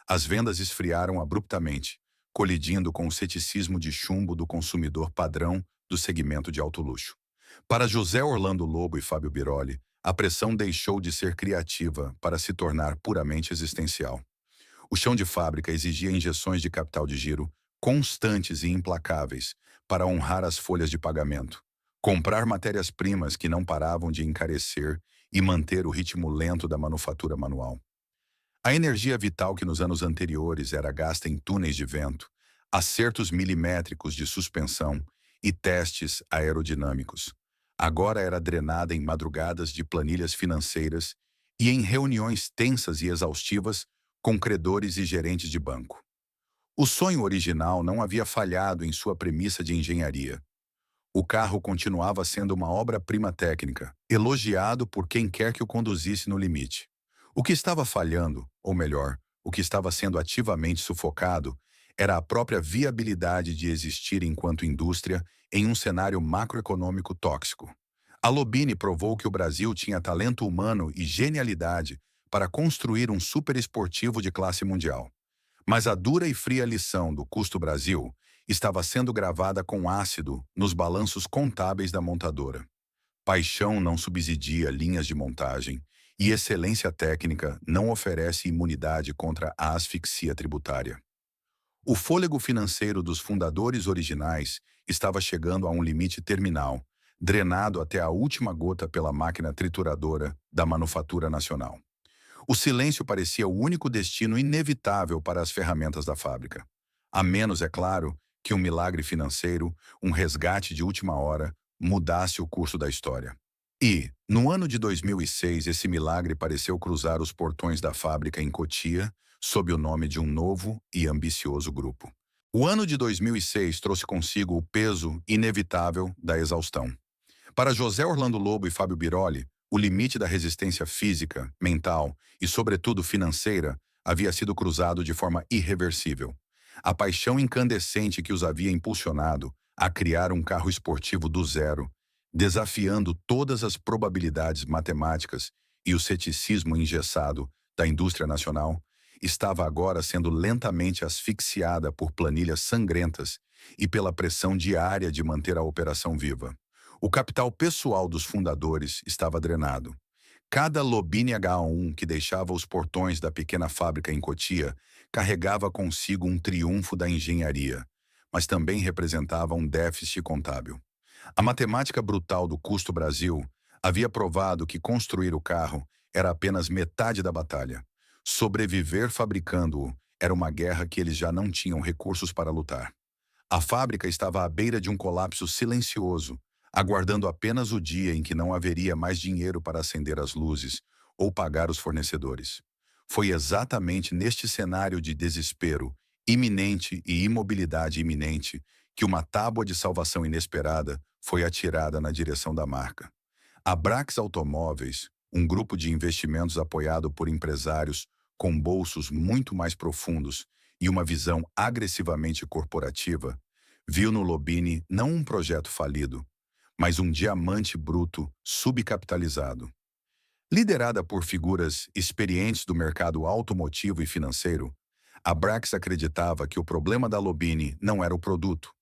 as vendas esfriaram abruptamente, colidindo com o ceticismo de chumbo do consumidor padrão do segmento de alto luxo. Para José Orlando Lobo e Fábio Biroli, a pressão deixou de ser criativa para se tornar puramente existencial. O chão de fábrica exigia injeções de capital de giro constantes e implacáveis para honrar as folhas de pagamento, comprar matérias-primas que não paravam de encarecer e manter o ritmo lento da manufatura manual. A energia vital que nos anos anteriores era gasta em túneis de vento, acertos milimétricos de suspensão e testes aerodinâmicos, agora era drenada em madrugadas de planilhas financeiras e em reuniões tensas e exaustivas com credores e gerentes de banco. O sonho original não havia falhado em sua premissa de engenharia. O carro continuava sendo uma obra-prima técnica, elogiado por quem quer que o conduzisse no limite. O que estava falhando, ou melhor, o que estava sendo ativamente sufocado, era a própria viabilidade de existir enquanto indústria em um cenário macroeconômico tóxico. A Lobini provou que o Brasil tinha talento humano e genialidade para construir um superesportivo de classe mundial. Mas a dura e fria lição do custo Brasil estava sendo gravada com ácido nos balanços contábeis da montadora. Paixão não subsidia linhas de montagem e excelência técnica não oferece imunidade contra a asfixia tributária. O fôlego financeiro dos fundadores originais estava chegando a um limite terminal, drenado até a última gota pela máquina trituradora da manufatura nacional. O silêncio parecia o único destino inevitável para as ferramentas da fábrica. A menos, é claro, que um milagre financeiro, um resgate de última hora, mudasse o curso da história. E, no ano de 2006, esse milagre pareceu cruzar os portões da fábrica em Cotia, sob o nome de um novo e ambicioso grupo. O ano de 2006 trouxe consigo o peso inevitável da exaustão. Para José Orlando Lobo e Fábio Biroli, o limite da resistência física, mental e, sobretudo, financeira havia sido cruzado de forma irreversível. A paixão incandescente que os havia impulsionado a criar um carro esportivo do zero, desafiando todas as probabilidades matemáticas e o ceticismo engessado da indústria nacional, estava agora sendo lentamente asfixiada por planilhas sangrentas e pela pressão diária de manter a operação viva. O capital pessoal dos fundadores estava drenado. Cada Lobine H1 que deixava os portões da pequena fábrica em Cotia carregava consigo um triunfo da engenharia, mas também representava um déficit contábil. A matemática brutal do custo Brasil havia provado que construir o carro era apenas metade da batalha. Sobreviver fabricando-o era uma guerra que eles já não tinham recursos para lutar. A fábrica estava à beira de um colapso silencioso, aguardando apenas o dia em que não haveria mais dinheiro para acender as luzes ou pagar os fornecedores. Foi exatamente neste cenário de desespero iminente e imobilidade iminente que uma tábua de salvação inesperada foi atirada na direção da marca. A Brax Automóveis, um grupo de investimentos apoiado por empresários com bolsos muito mais profundos e uma visão agressivamente corporativa, viu no Lobini não um projeto falido, mas um diamante bruto subcapitalizado. Liderada por figuras experientes do mercado automotivo e financeiro, a Brax acreditava que o problema da Lobini não era o produto,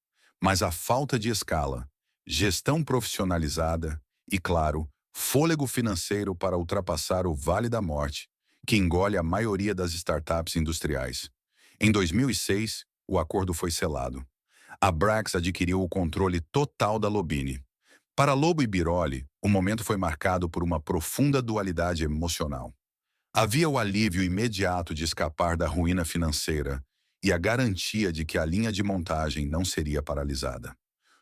mas a falta de escala, gestão profissionalizada e, claro, fôlego financeiro para ultrapassar o Vale da Morte, que engole a maioria das startups industriais. Em 2006, o acordo foi selado. A Brax adquiriu o controle total da Lobini. Para Lobo e Biroli, o momento foi marcado por uma profunda dualidade emocional. Havia o alívio imediato de escapar da ruína financeira e a garantia de que a linha de montagem não seria paralisada.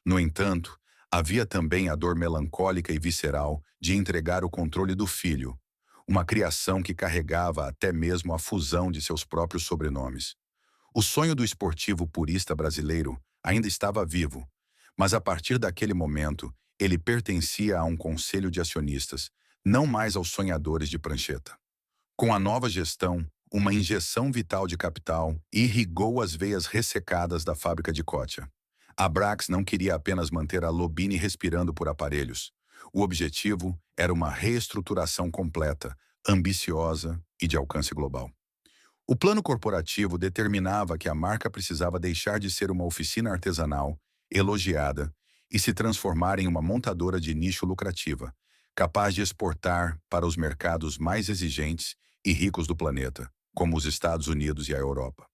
No entanto, havia também a dor melancólica e visceral de entregar o controle do filho, uma criação que carregava até mesmo a fusão de seus próprios sobrenomes. O sonho do esportivo purista brasileiro ainda estava vivo, mas a partir daquele momento, ele pertencia a um conselho de acionistas, não mais aos sonhadores de prancheta. Com a nova gestão, uma injeção vital de capital irrigou as veias ressecadas da fábrica de Cotia. A Brax não queria apenas manter a Lobini respirando por aparelhos. O objetivo era uma reestruturação completa, ambiciosa e de alcance global. O plano corporativo determinava que a marca precisava deixar de ser uma oficina artesanal, elogiada, e se transformar em uma montadora de nicho lucrativa, capaz de exportar para os mercados mais exigentes e ricos do planeta, como os Estados Unidos e a Europa.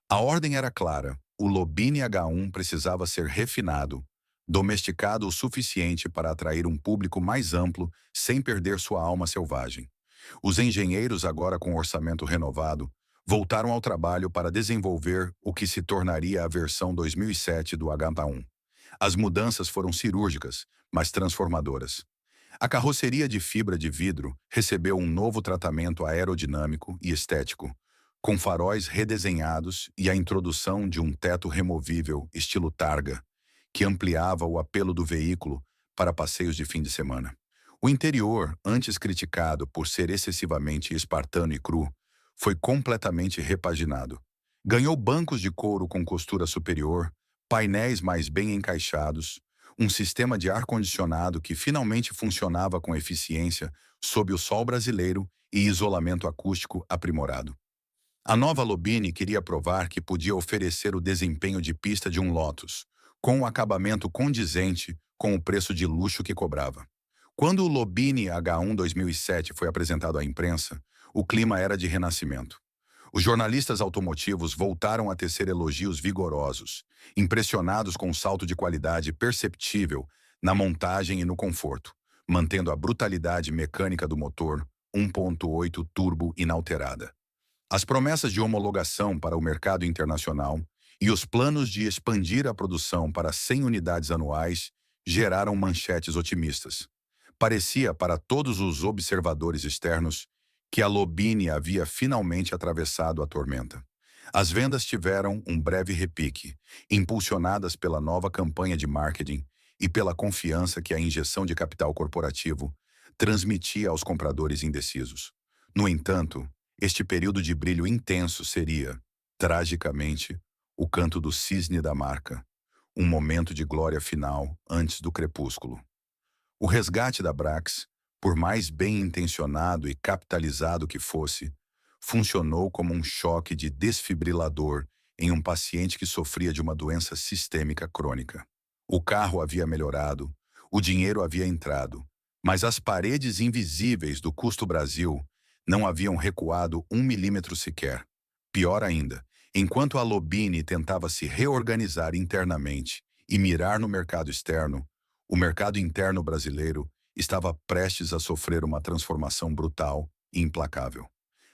A ordem era clara: o Lobini H1 precisava ser refinado, domesticado o suficiente para atrair um público mais amplo sem perder sua alma selvagem. Os engenheiros, agora com orçamento renovado, voltaram ao trabalho para desenvolver o que se tornaria a versão 2007 do H1. As mudanças foram cirúrgicas, mas transformadoras. A carroceria de fibra de vidro recebeu um novo tratamento aerodinâmico e estético, com faróis redesenhados e a introdução de um teto removível estilo targa, que ampliava o apelo do veículo para passeios de fim de semana. O interior, antes criticado por ser excessivamente espartano e cru, foi completamente repaginado. Ganhou bancos de couro com costura superior, painéis mais bem encaixados, um sistema de ar-condicionado que finalmente funcionava com eficiência sob o sol brasileiro e isolamento acústico aprimorado. A nova Lobini queria provar que podia oferecer o desempenho de pista de um Lotus, com um acabamento condizente com o preço de luxo que cobrava. Quando o Lobini H1 2007 foi apresentado à imprensa, o clima era de renascimento. Os jornalistas automotivos voltaram a tecer elogios vigorosos, impressionados com o salto de qualidade perceptível na montagem e no conforto, mantendo a brutalidade mecânica do motor 1.8 turbo inalterada. As promessas de homologação para o mercado internacional e os planos de expandir a produção para 100 unidades anuais geraram manchetes otimistas. Parecia para todos os observadores externos que a Lobini havia finalmente atravessado a tormenta. As vendas tiveram um breve repique, impulsionadas pela nova campanha de marketing e pela confiança que a injeção de capital corporativo transmitia aos compradores indecisos. No entanto, este período de brilho intenso seria, tragicamente, o canto do cisne da marca, um momento de glória final antes do crepúsculo. O resgate da Brax, por mais bem intencionado e capitalizado que fosse, funcionou como um choque de desfibrilador em um paciente que sofria de uma doença sistêmica crônica. O carro havia melhorado, o dinheiro havia entrado, mas as paredes invisíveis do custo Brasil não haviam recuado 1 milímetro sequer. Pior ainda, enquanto a Lobini tentava se reorganizar internamente e mirar no mercado externo, o mercado interno brasileiro estava prestes a sofrer uma transformação brutal e implacável.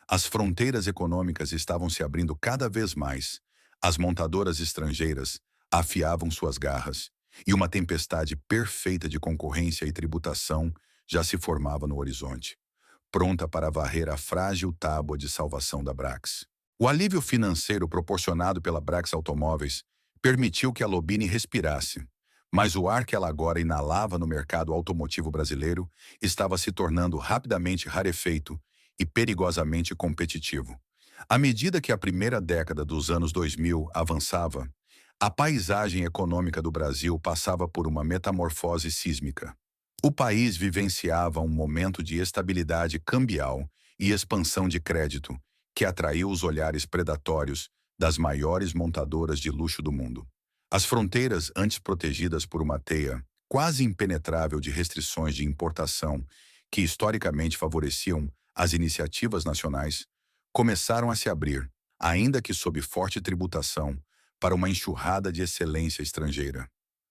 As fronteiras econômicas estavam se abrindo cada vez mais, as montadoras estrangeiras afiavam suas garras, e uma tempestade perfeita de concorrência e tributação já se formava no horizonte, pronta para varrer a frágil tábua de salvação da Brax. O alívio financeiro proporcionado pela Brax Automóveis permitiu que a Lobini respirasse, mas o ar que ela agora inalava no mercado automotivo brasileiro estava se tornando rapidamente rarefeito e perigosamente competitivo. À medida que a primeira década dos anos 2000 avançava, a paisagem econômica do Brasil passava por uma metamorfose sísmica. O país vivenciava um momento de estabilidade cambial e expansão de crédito que atraiu os olhares predatórios das maiores montadoras de luxo do mundo. As fronteiras, antes protegidas por uma teia quase impenetrável de restrições de importação que historicamente favoreciam as iniciativas nacionais, começaram a se abrir, ainda que sob forte tributação, para uma enxurrada de excelência estrangeira.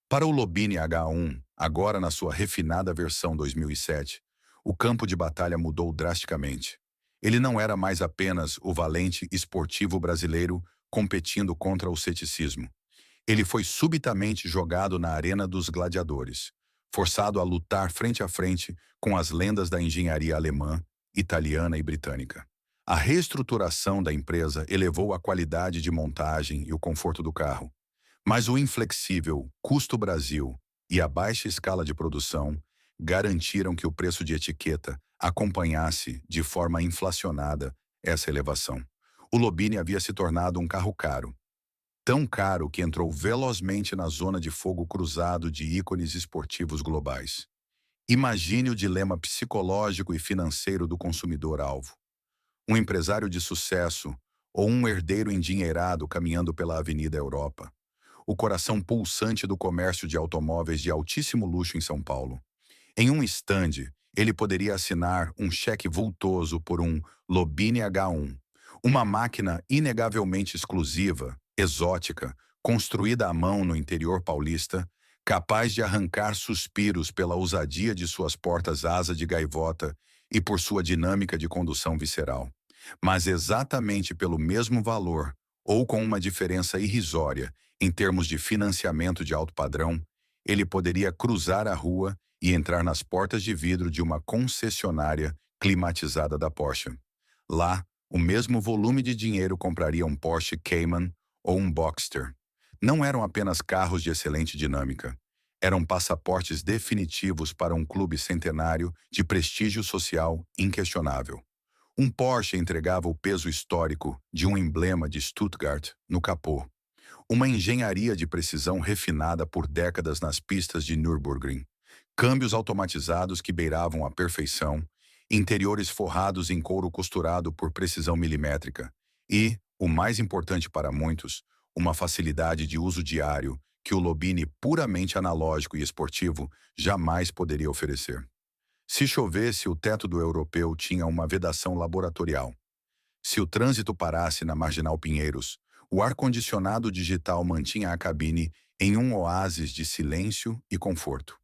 Para o Lobini H1, agora na sua refinada versão 2007, o campo de batalha mudou drasticamente. Ele não era mais apenas o valente esportivo brasileiro competindo contra o ceticismo. Ele foi subitamente jogado na arena dos gladiadores, forçado a lutar frente a frente com as lendas da engenharia alemã, italiana e britânica. A reestruturação da empresa elevou a qualidade de montagem e o conforto do carro, mas o inflexível custo Brasil e a baixa escala de produção garantiram que o preço de etiqueta acompanhasse de forma inflacionada essa elevação. O Lobini havia se tornado um carro caro, tão caro que entrou velozmente na zona de fogo cruzado de ícones esportivos globais. Imagine o dilema psicológico e financeiro do consumidor-alvo. Um empresário de sucesso ou um herdeiro endinheirado caminhando pela Avenida Europa. O coração pulsante do comércio de automóveis de altíssimo luxo em São Paulo. Em um estande, ele poderia assinar um cheque vultoso por um Lobini H1, uma máquina inegavelmente exclusiva, exótica, construída à mão no interior paulista, capaz de arrancar suspiros pela ousadia de suas portas asa de gaivota e por sua dinâmica de condução visceral. Mas exatamente pelo mesmo valor, ou com uma diferença irrisória em termos de financiamento de alto padrão, ele poderia cruzar a rua e entrar nas portas de vidro de uma concessionária climatizada da Porsche. Lá, o mesmo volume de dinheiro compraria um Porsche Cayman ou um Boxster. Não eram apenas carros de excelente dinâmica. Eram passaportes definitivos para um clube centenário de prestígio social inquestionável. Um Porsche entregava o peso histórico de um emblema de Stuttgart no capô. Uma engenharia de precisão refinada por décadas nas pistas de Nürburgring. Câmbios automatizados que beiravam a perfeição, interiores forrados em couro costurado por precisão milimétrica e, o mais importante para muitos, uma facilidade de uso diário que o Lobini puramente analógico e esportivo jamais poderia oferecer. Se chovesse, o teto do europeu tinha uma vedação laboratorial. Se o trânsito parasse na Marginal Pinheiros, o ar-condicionado digital mantinha a cabine em um oásis de silêncio e conforto.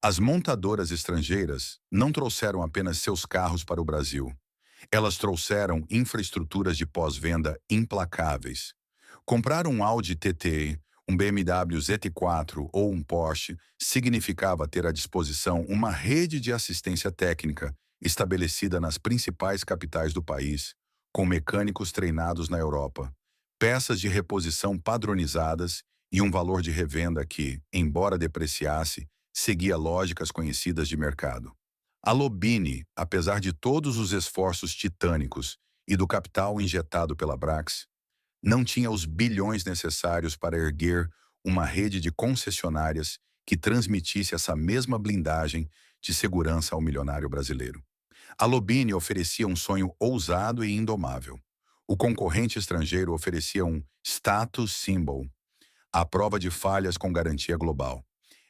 As montadoras estrangeiras não trouxeram apenas seus carros para o Brasil. Elas trouxeram infraestruturas de pós-venda implacáveis. Comprar um Audi TT, um BMW ZT4 ou um Porsche significava ter à disposição uma rede de assistência técnica estabelecida nas principais capitais do país, com mecânicos treinados na Europa, peças de reposição padronizadas e um valor de revenda que, embora depreciasse, seguia lógicas conhecidas de mercado. A Lobini, apesar de todos os esforços titânicos e do capital injetado pela Brax, não tinha os bilhões necessários para erguer uma rede de concessionárias que transmitisse essa mesma blindagem de segurança ao milionário brasileiro. A Lobini oferecia um sonho ousado e indomável. O concorrente estrangeiro oferecia um status symbol, a prova de falhas com garantia global.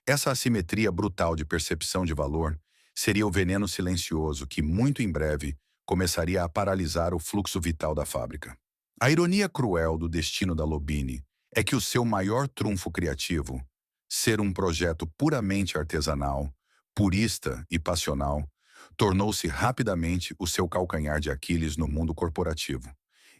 Essa assimetria brutal de percepção de valor seria o veneno silencioso que, muito em breve, começaria a paralisar o fluxo vital da fábrica. A ironia cruel do destino da Lobini é que o seu maior trunfo criativo, ser um projeto puramente artesanal, purista e passional, tornou-se rapidamente o seu calcanhar de Aquiles no mundo corporativo.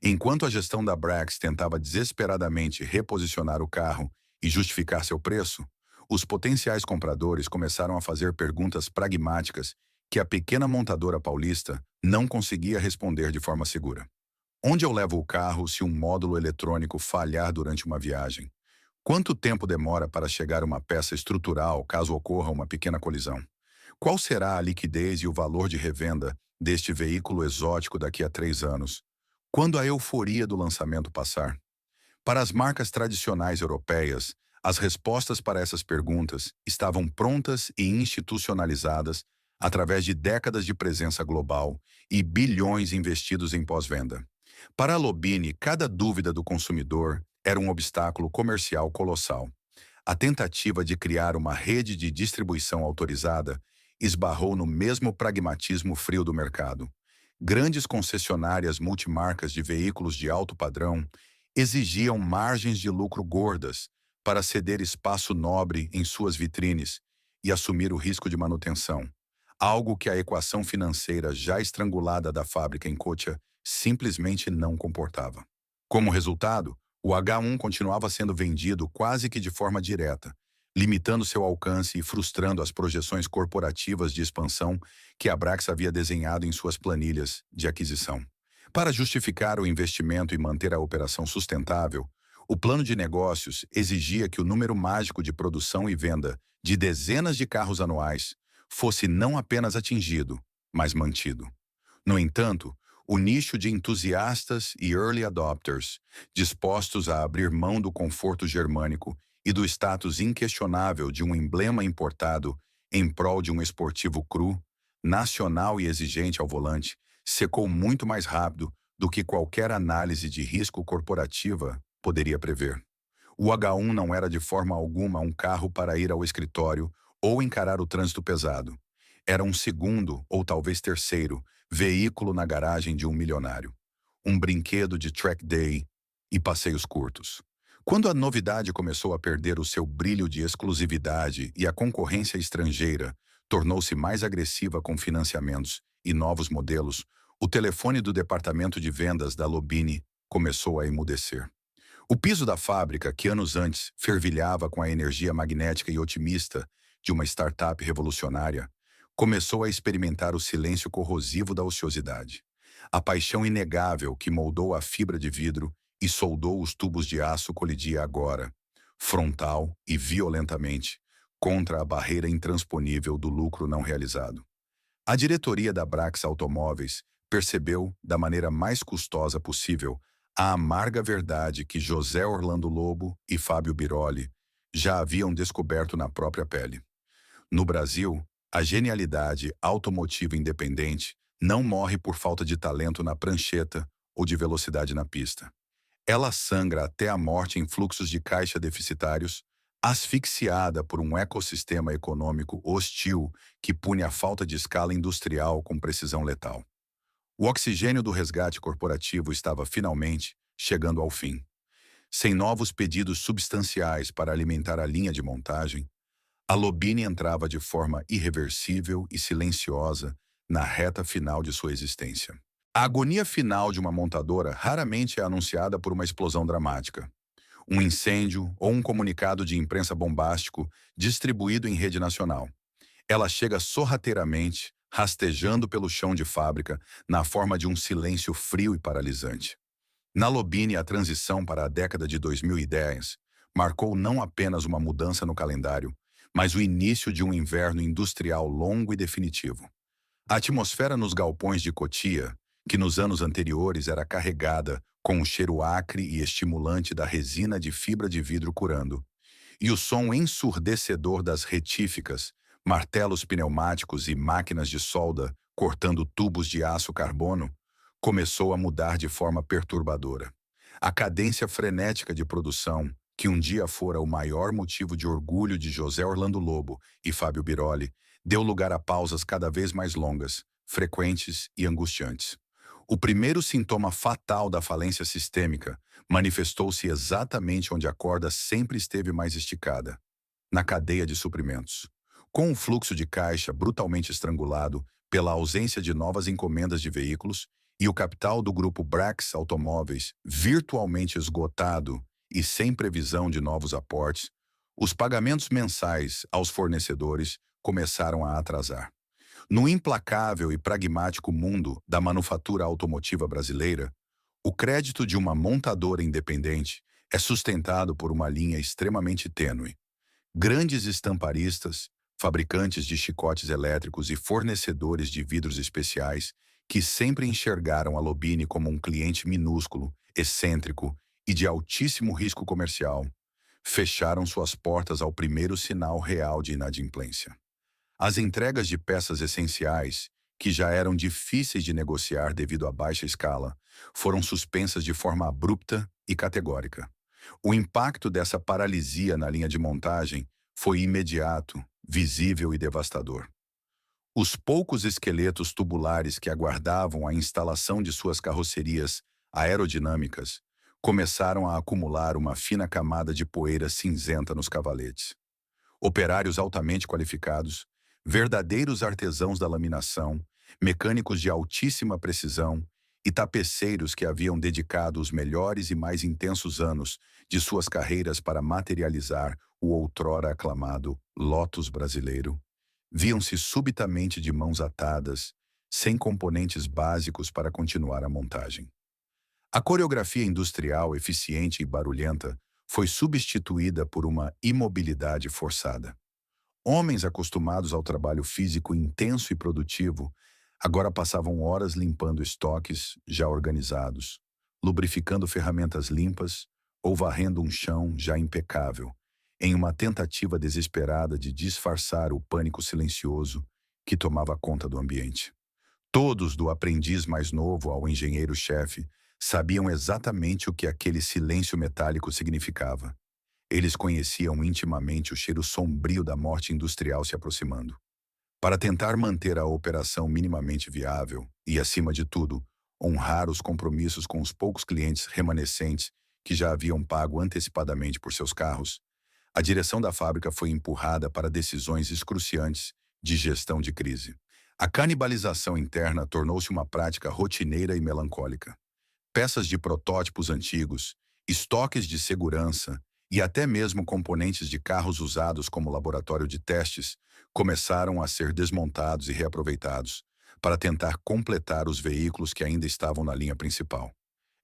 Enquanto a gestão da Brax tentava desesperadamente reposicionar o carro e justificar seu preço, os potenciais compradores começaram a fazer perguntas pragmáticas que a pequena montadora paulista não conseguia responder de forma segura. Onde eu levo o carro se um módulo eletrônico falhar durante uma viagem? Quanto tempo demora para chegar uma peça estrutural caso ocorra uma pequena colisão? Qual será a liquidez e o valor de revenda deste veículo exótico daqui a 3 anos, quando a euforia do lançamento passar? Para as marcas tradicionais europeias, as respostas para essas perguntas estavam prontas e institucionalizadas através de décadas de presença global e bilhões investidos em pós-venda. Para a Lobini, cada dúvida do consumidor era um obstáculo comercial colossal. A tentativa de criar uma rede de distribuição autorizada esbarrou no mesmo pragmatismo frio do mercado. Grandes concessionárias multimarcas de veículos de alto padrão exigiam margens de lucro gordas para ceder espaço nobre em suas vitrines e assumir o risco de manutenção, algo que a equação financeira já estrangulada da fábrica em Cotia simplesmente não comportava. Como resultado, o H1 continuava sendo vendido quase que de forma direta, limitando seu alcance e frustrando as projeções corporativas de expansão que a Brax havia desenhado em suas planilhas de aquisição. Para justificar o investimento e manter a operação sustentável, o plano de negócios exigia que o número mágico de produção e venda de dezenas de carros anuais fosse não apenas atingido, mas mantido. No entanto, o nicho de entusiastas e early adopters, dispostos a abrir mão do conforto germânico e do status inquestionável de um emblema importado em prol de um esportivo cru, nacional e exigente ao volante, secou muito mais rápido do que qualquer análise de risco corporativa poderia prever. O H1 não era de forma alguma um carro para ir ao escritório ou encarar o trânsito pesado. Era um segundo, ou talvez terceiro, veículo na garagem de um milionário. Um brinquedo de track day e passeios curtos. Quando a novidade começou a perder o seu brilho de exclusividade e a concorrência estrangeira tornou-se mais agressiva com financiamentos e novos modelos, o telefone do departamento de vendas da Lobini começou a emudecer. O piso da fábrica, que anos antes fervilhava com a energia magnética e otimista de uma startup revolucionária, começou a experimentar o silêncio corrosivo da ociosidade. A paixão inegável que moldou a fibra de vidro e soldou os tubos de aço colidia agora, frontal e violentamente, contra a barreira intransponível do lucro não realizado. A diretoria da Brax Automóveis percebeu, da maneira mais custosa possível, a amarga verdade que José Orlando Lobo e Fábio Biroli já haviam descoberto na própria pele. No Brasil, a genialidade automotiva independente não morre por falta de talento na prancheta ou de velocidade na pista. Ela sangra até a morte em fluxos de caixa deficitários, asfixiada por um ecossistema econômico hostil que pune a falta de escala industrial com precisão letal. O oxigênio do resgate corporativo estava finalmente chegando ao fim. Sem novos pedidos substanciais para alimentar a linha de montagem, A Lobine entrava de forma irreversível e silenciosa na reta final de sua existência. A agonia final de uma montadora raramente é anunciada por uma explosão dramática, um incêndio ou um comunicado de imprensa bombástico distribuído em rede nacional. Ela chega sorrateiramente, rastejando pelo chão de fábrica, na forma de um silêncio frio e paralisante. Na Lobine, a transição para a década de 2010 marcou não apenas uma mudança no calendário, mas o início de um inverno industrial longo e definitivo. A atmosfera nos galpões de Cotia, que nos anos anteriores era carregada com o cheiro acre e estimulante da resina de fibra de vidro curando, e o som ensurdecedor das retíficas, martelos pneumáticos e máquinas de solda cortando tubos de aço carbono, começou a mudar de forma perturbadora. A cadência frenética de produção, que um dia fora o maior motivo de orgulho de José Orlando Lobo e Fábio Biroli, deu lugar a pausas cada vez mais longas, frequentes e angustiantes. O primeiro sintoma fatal da falência sistêmica manifestou-se exatamente onde a corda sempre esteve mais esticada, na cadeia de suprimentos. Com o fluxo de caixa brutalmente estrangulado pela ausência de novas encomendas de veículos e o capital do grupo Brax Automóveis virtualmente esgotado e sem previsão de novos aportes, os pagamentos mensais aos fornecedores começaram a atrasar. No implacável e pragmático mundo da manufatura automotiva brasileira, o crédito de uma montadora independente é sustentado por uma linha extremamente tênue. Grandes estamparistas, fabricantes de chicotes elétricos e fornecedores de vidros especiais, que sempre enxergaram a Lobine como um cliente minúsculo, excêntrico e de altíssimo risco comercial, fecharam suas portas ao primeiro sinal real de inadimplência. As entregas de peças essenciais, que já eram difíceis de negociar devido à baixa escala, foram suspensas de forma abrupta e categórica. O impacto dessa paralisia na linha de montagem foi imediato, visível e devastador. Os poucos esqueletos tubulares que aguardavam a instalação de suas carrocerias aerodinâmicas começaram a acumular uma fina camada de poeira cinzenta nos cavaletes. Operários altamente qualificados, verdadeiros artesãos da laminação, mecânicos de altíssima precisão e tapeceiros que haviam dedicado os melhores e mais intensos anos de suas carreiras para materializar o outrora aclamado Lotus brasileiro, viam-se subitamente de mãos atadas, sem componentes básicos para continuar a montagem. A coreografia industrial eficiente e barulhenta foi substituída por uma imobilidade forçada. Homens acostumados ao trabalho físico intenso e produtivo agora passavam horas limpando estoques já organizados, lubrificando ferramentas limpas ou varrendo um chão já impecável, em uma tentativa desesperada de disfarçar o pânico silencioso que tomava conta do ambiente. Todos, do aprendiz mais novo ao engenheiro-chefe, sabiam exatamente o que aquele silêncio metálico significava. Eles conheciam intimamente o cheiro sombrio da morte industrial se aproximando. Para tentar manter a operação minimamente viável e, acima de tudo, honrar os compromissos com os poucos clientes remanescentes que já haviam pago antecipadamente por seus carros, a direção da fábrica foi empurrada para decisões excruciantes de gestão de crise. A canibalização interna tornou-se uma prática rotineira e melancólica. Peças de protótipos antigos, estoques de segurança e até mesmo componentes de carros usados como laboratório de testes começaram a ser desmontados e reaproveitados para tentar completar os veículos que ainda estavam na linha principal.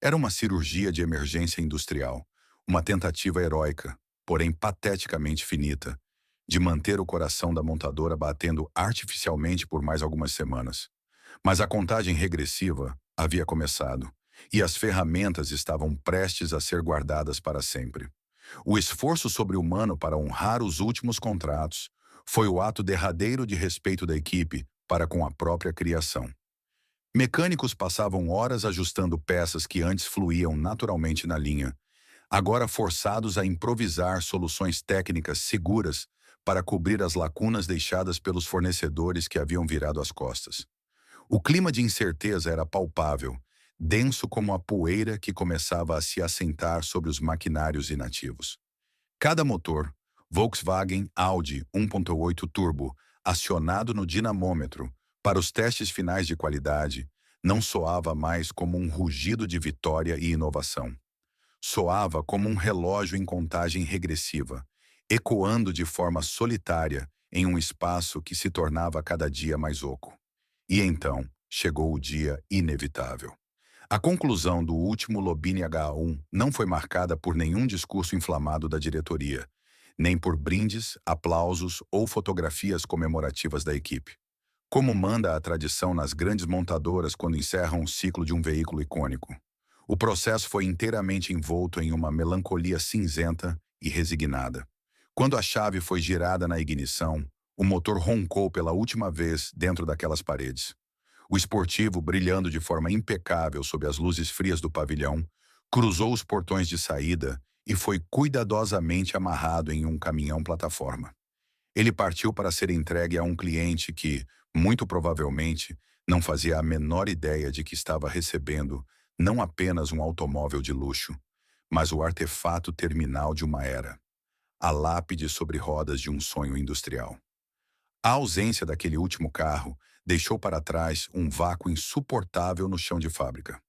Era uma cirurgia de emergência industrial, uma tentativa heróica, porém pateticamente finita, de manter o coração da montadora batendo artificialmente por mais algumas semanas. Mas a contagem regressiva havia começado, e as ferramentas estavam prestes a ser guardadas para sempre. O esforço sobre-humano para honrar os últimos contratos foi o ato derradeiro de respeito da equipe para com a própria criação. Mecânicos passavam horas ajustando peças que antes fluíam naturalmente na linha, agora forçados a improvisar soluções técnicas seguras para cobrir as lacunas deixadas pelos fornecedores que haviam virado as costas. O clima de incerteza era palpável, denso como a poeira que começava a se assentar sobre os maquinários inativos. Cada motor, Volkswagen Audi 1.8 Turbo, acionado no dinamômetro para os testes finais de qualidade, não soava mais como um rugido de vitória e inovação. Soava como um relógio em contagem regressiva, ecoando de forma solitária em um espaço que se tornava cada dia mais oco. E então chegou o dia inevitável. A conclusão do último Lobini H1 não foi marcada por nenhum discurso inflamado da diretoria, nem por brindes, aplausos ou fotografias comemorativas da equipe. Como manda a tradição nas grandes montadoras quando encerram o ciclo de um veículo icônico. O processo foi inteiramente envolto em uma melancolia cinzenta e resignada. Quando a chave foi girada na ignição, o motor roncou pela última vez dentro daquelas paredes. O esportivo, brilhando de forma impecável sob as luzes frias do pavilhão, cruzou os portões de saída e foi cuidadosamente amarrado em um caminhão-plataforma. Ele partiu para ser entregue a um cliente que, muito provavelmente, não fazia a menor ideia de que estava recebendo não apenas um automóvel de luxo, mas o artefato terminal de uma era, a lápide sobre rodas de um sonho industrial. A ausência daquele último carro deixou para trás um vácuo insuportável no chão de fábrica.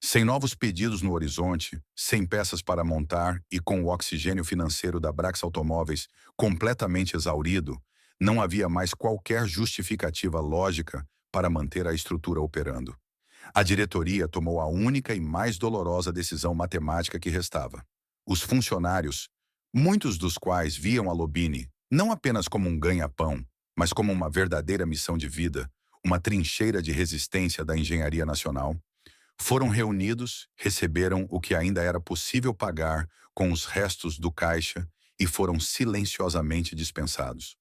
Sem novos pedidos no horizonte, sem peças para montar e com o oxigênio financeiro da Brax Automóveis completamente exaurido, não havia mais qualquer justificativa lógica para manter a estrutura operando. A diretoria tomou a única e mais dolorosa decisão matemática que restava. Os funcionários, muitos dos quais viam a Lobini não apenas como um ganha-pão, mas como uma verdadeira missão de vida, uma trincheira de resistência da engenharia nacional, foram reunidos, receberam o que ainda era possível pagar com os restos do caixa e foram silenciosamente dispensados.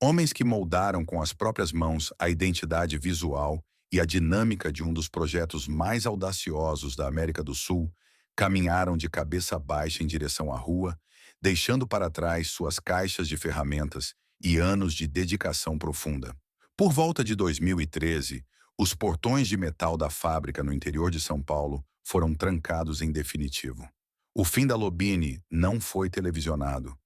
Homens que moldaram com as próprias mãos a identidade visual e a dinâmica de um dos projetos mais audaciosos da América do Sul, caminharam de cabeça baixa em direção à rua, deixando para trás suas caixas de ferramentas e anos de dedicação profunda. Por volta de 2013, os portões de metal da fábrica no interior de São Paulo foram trancados em definitivo. O fim da Lobini não foi televisionado.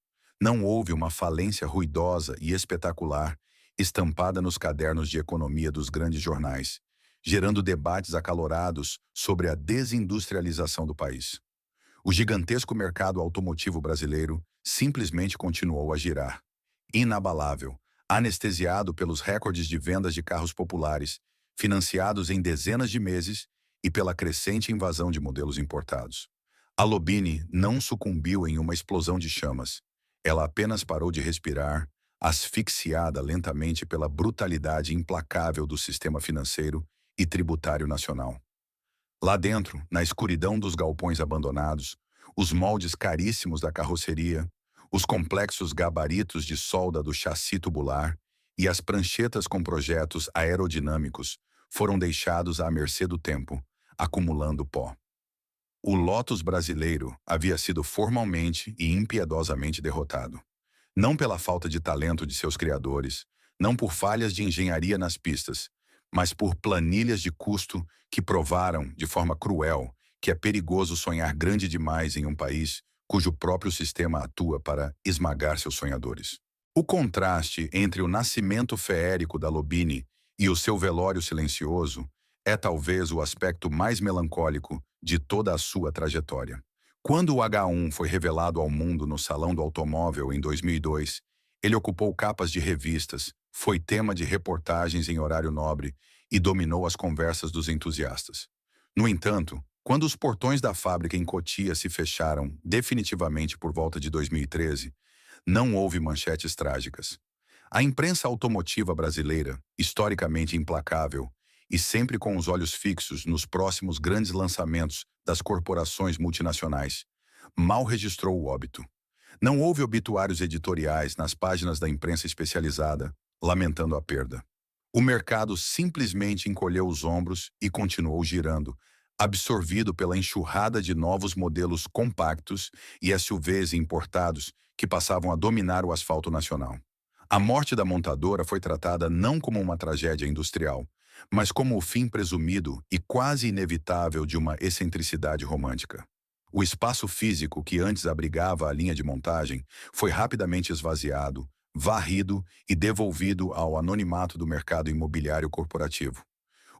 Não houve uma falência ruidosa e espetacular estampada nos cadernos de economia dos grandes jornais, gerando debates acalorados sobre a desindustrialização do país. O gigantesco mercado automotivo brasileiro simplesmente continuou a girar, inabalável, anestesiado pelos recordes de vendas de carros populares, financiados em dezenas de meses e pela crescente invasão de modelos importados. A Lobini não sucumbiu em uma explosão de chamas. Ela apenas parou de respirar, asfixiada lentamente pela brutalidade implacável do sistema financeiro e tributário nacional. Lá dentro, na escuridão dos galpões abandonados, os moldes caríssimos da carroceria, os complexos gabaritos de solda do chassi tubular e as pranchetas com projetos aerodinâmicos foram deixados à mercê do tempo, acumulando pó. O Lotus brasileiro havia sido formalmente e impiedosamente derrotado. Não pela falta de talento de seus criadores, não por falhas de engenharia nas pistas, mas por planilhas de custo que provaram, de forma cruel, que é perigoso sonhar grande demais em um país cujo próprio sistema atua para esmagar seus sonhadores. O contraste entre o nascimento feérico da Lobini e o seu velório silencioso é talvez o aspecto mais melancólico de toda a sua trajetória. Quando o H1 foi revelado ao mundo no Salão do Automóvel em 2002, ele ocupou capas de revistas, foi tema de reportagens em horário nobre e dominou as conversas dos entusiastas. No entanto, quando os portões da fábrica em Cotia se fecharam definitivamente por volta de 2013, não houve manchetes trágicas. A imprensa automotiva brasileira, historicamente implacável e sempre com os olhos fixos nos próximos grandes lançamentos das corporações multinacionais, mal registrou o óbito. Não houve obituários editoriais nas páginas da imprensa especializada, lamentando a perda. O mercado simplesmente encolheu os ombros e continuou girando, absorvido pela enxurrada de novos modelos compactos e SUVs importados que passavam a dominar o asfalto nacional. A morte da montadora foi tratada não como uma tragédia industrial, mas como o fim presumido e quase inevitável de uma excentricidade romântica. O espaço físico que antes abrigava a linha de montagem foi rapidamente esvaziado, varrido e devolvido ao anonimato do mercado imobiliário corporativo.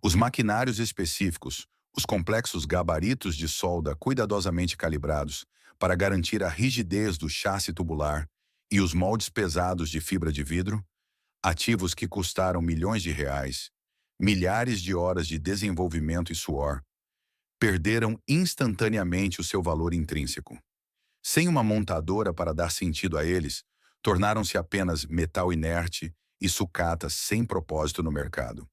Os maquinários específicos, os complexos gabaritos de solda cuidadosamente calibrados para garantir a rigidez do chassi tubular e os moldes pesados de fibra de vidro, ativos que custaram milhões de reais, milhares de horas de desenvolvimento e suor, perderam instantaneamente o seu valor intrínseco. Sem uma montadora para dar sentido a eles, tornaram-se apenas metal inerte e sucata sem propósito no mercado.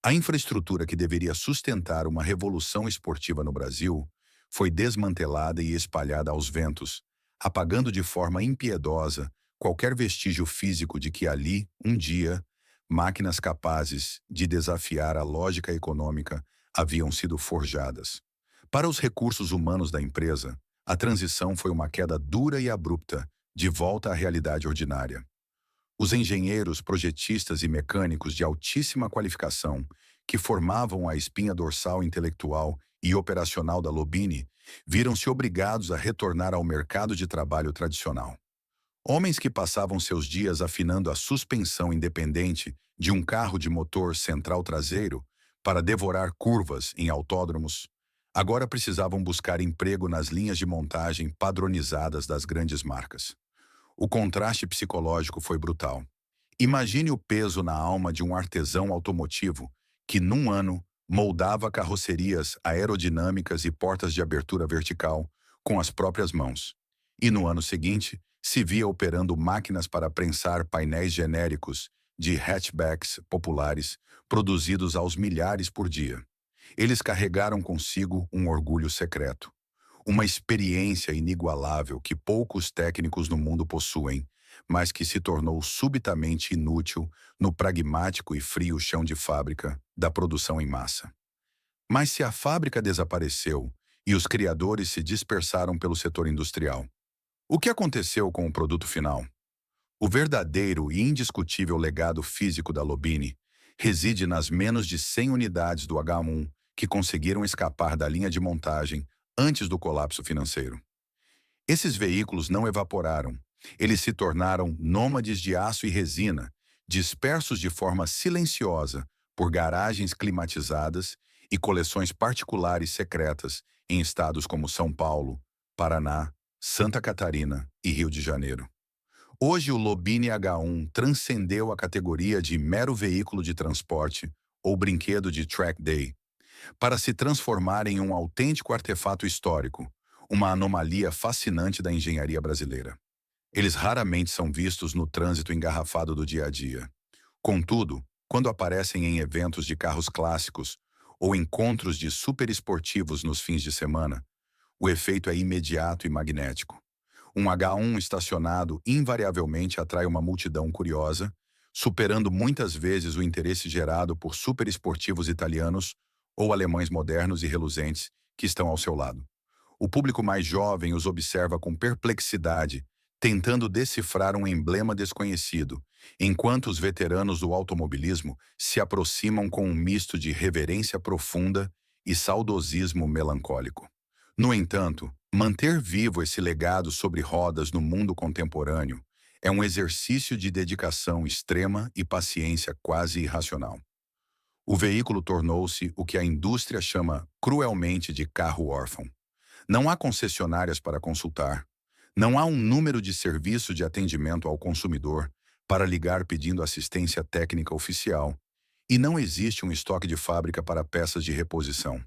A infraestrutura que deveria sustentar uma revolução esportiva no Brasil foi desmantelada e espalhada aos ventos, apagando de forma impiedosa qualquer vestígio físico de que ali, um dia, máquinas capazes de desafiar a lógica econômica haviam sido forjadas. Para os recursos humanos da empresa, a transição foi uma queda dura e abrupta, de volta à realidade ordinária. Os engenheiros, projetistas e mecânicos de altíssima qualificação, que formavam a espinha dorsal intelectual e operacional da Lobini, viram-se obrigados a retornar ao mercado de trabalho tradicional. Homens que passavam seus dias afinando a suspensão independente de um carro de motor central traseiro para devorar curvas em autódromos, agora precisavam buscar emprego nas linhas de montagem padronizadas das grandes marcas. O contraste psicológico foi brutal. Imagine o peso na alma de um artesão automotivo que, num ano, moldava carrocerias aerodinâmicas e portas de abertura vertical com as próprias mãos. E no ano seguinte, se via operando máquinas para prensar painéis genéricos de hatchbacks populares produzidos aos milhares por dia. Eles carregaram consigo um orgulho secreto. Uma experiência inigualável que poucos técnicos no mundo possuem, mas que se tornou subitamente inútil no pragmático e frio chão de fábrica da produção em massa. Mas se a fábrica desapareceu e os criadores se dispersaram pelo setor industrial, o que aconteceu com o produto final? O verdadeiro e indiscutível legado físico da Lobini reside nas menos de 100 unidades do H1 que conseguiram escapar da linha de montagem antes do colapso financeiro. Esses veículos não evaporaram, eles se tornaram nômades de aço e resina, dispersos de forma silenciosa por garagens climatizadas e coleções particulares secretas em estados como São Paulo, Paraná, Santa Catarina e Rio de Janeiro. Hoje o Lobini H1 transcendeu a categoria de mero veículo de transporte ou brinquedo de track day, para se transformar em um autêntico artefato histórico, uma anomalia fascinante da engenharia brasileira. Eles raramente são vistos no trânsito engarrafado do dia a dia. Contudo, quando aparecem em eventos de carros clássicos ou encontros de superesportivos nos fins de semana, o efeito é imediato e magnético. Um H1 estacionado invariavelmente atrai uma multidão curiosa, superando muitas vezes o interesse gerado por superesportivos italianos ou alemães modernos e reluzentes que estão ao seu lado. O público mais jovem os observa com perplexidade, tentando decifrar um emblema desconhecido, enquanto os veteranos do automobilismo se aproximam com um misto de reverência profunda e saudosismo melancólico. No entanto, manter vivo esse legado sobre rodas no mundo contemporâneo é um exercício de dedicação extrema e paciência quase irracional. O veículo tornou-se o que a indústria chama cruelmente de carro órfão. Não há concessionárias para consultar. Não há um número de serviço de atendimento ao consumidor para ligar pedindo assistência técnica oficial. E não existe um estoque de fábrica para peças de reposição.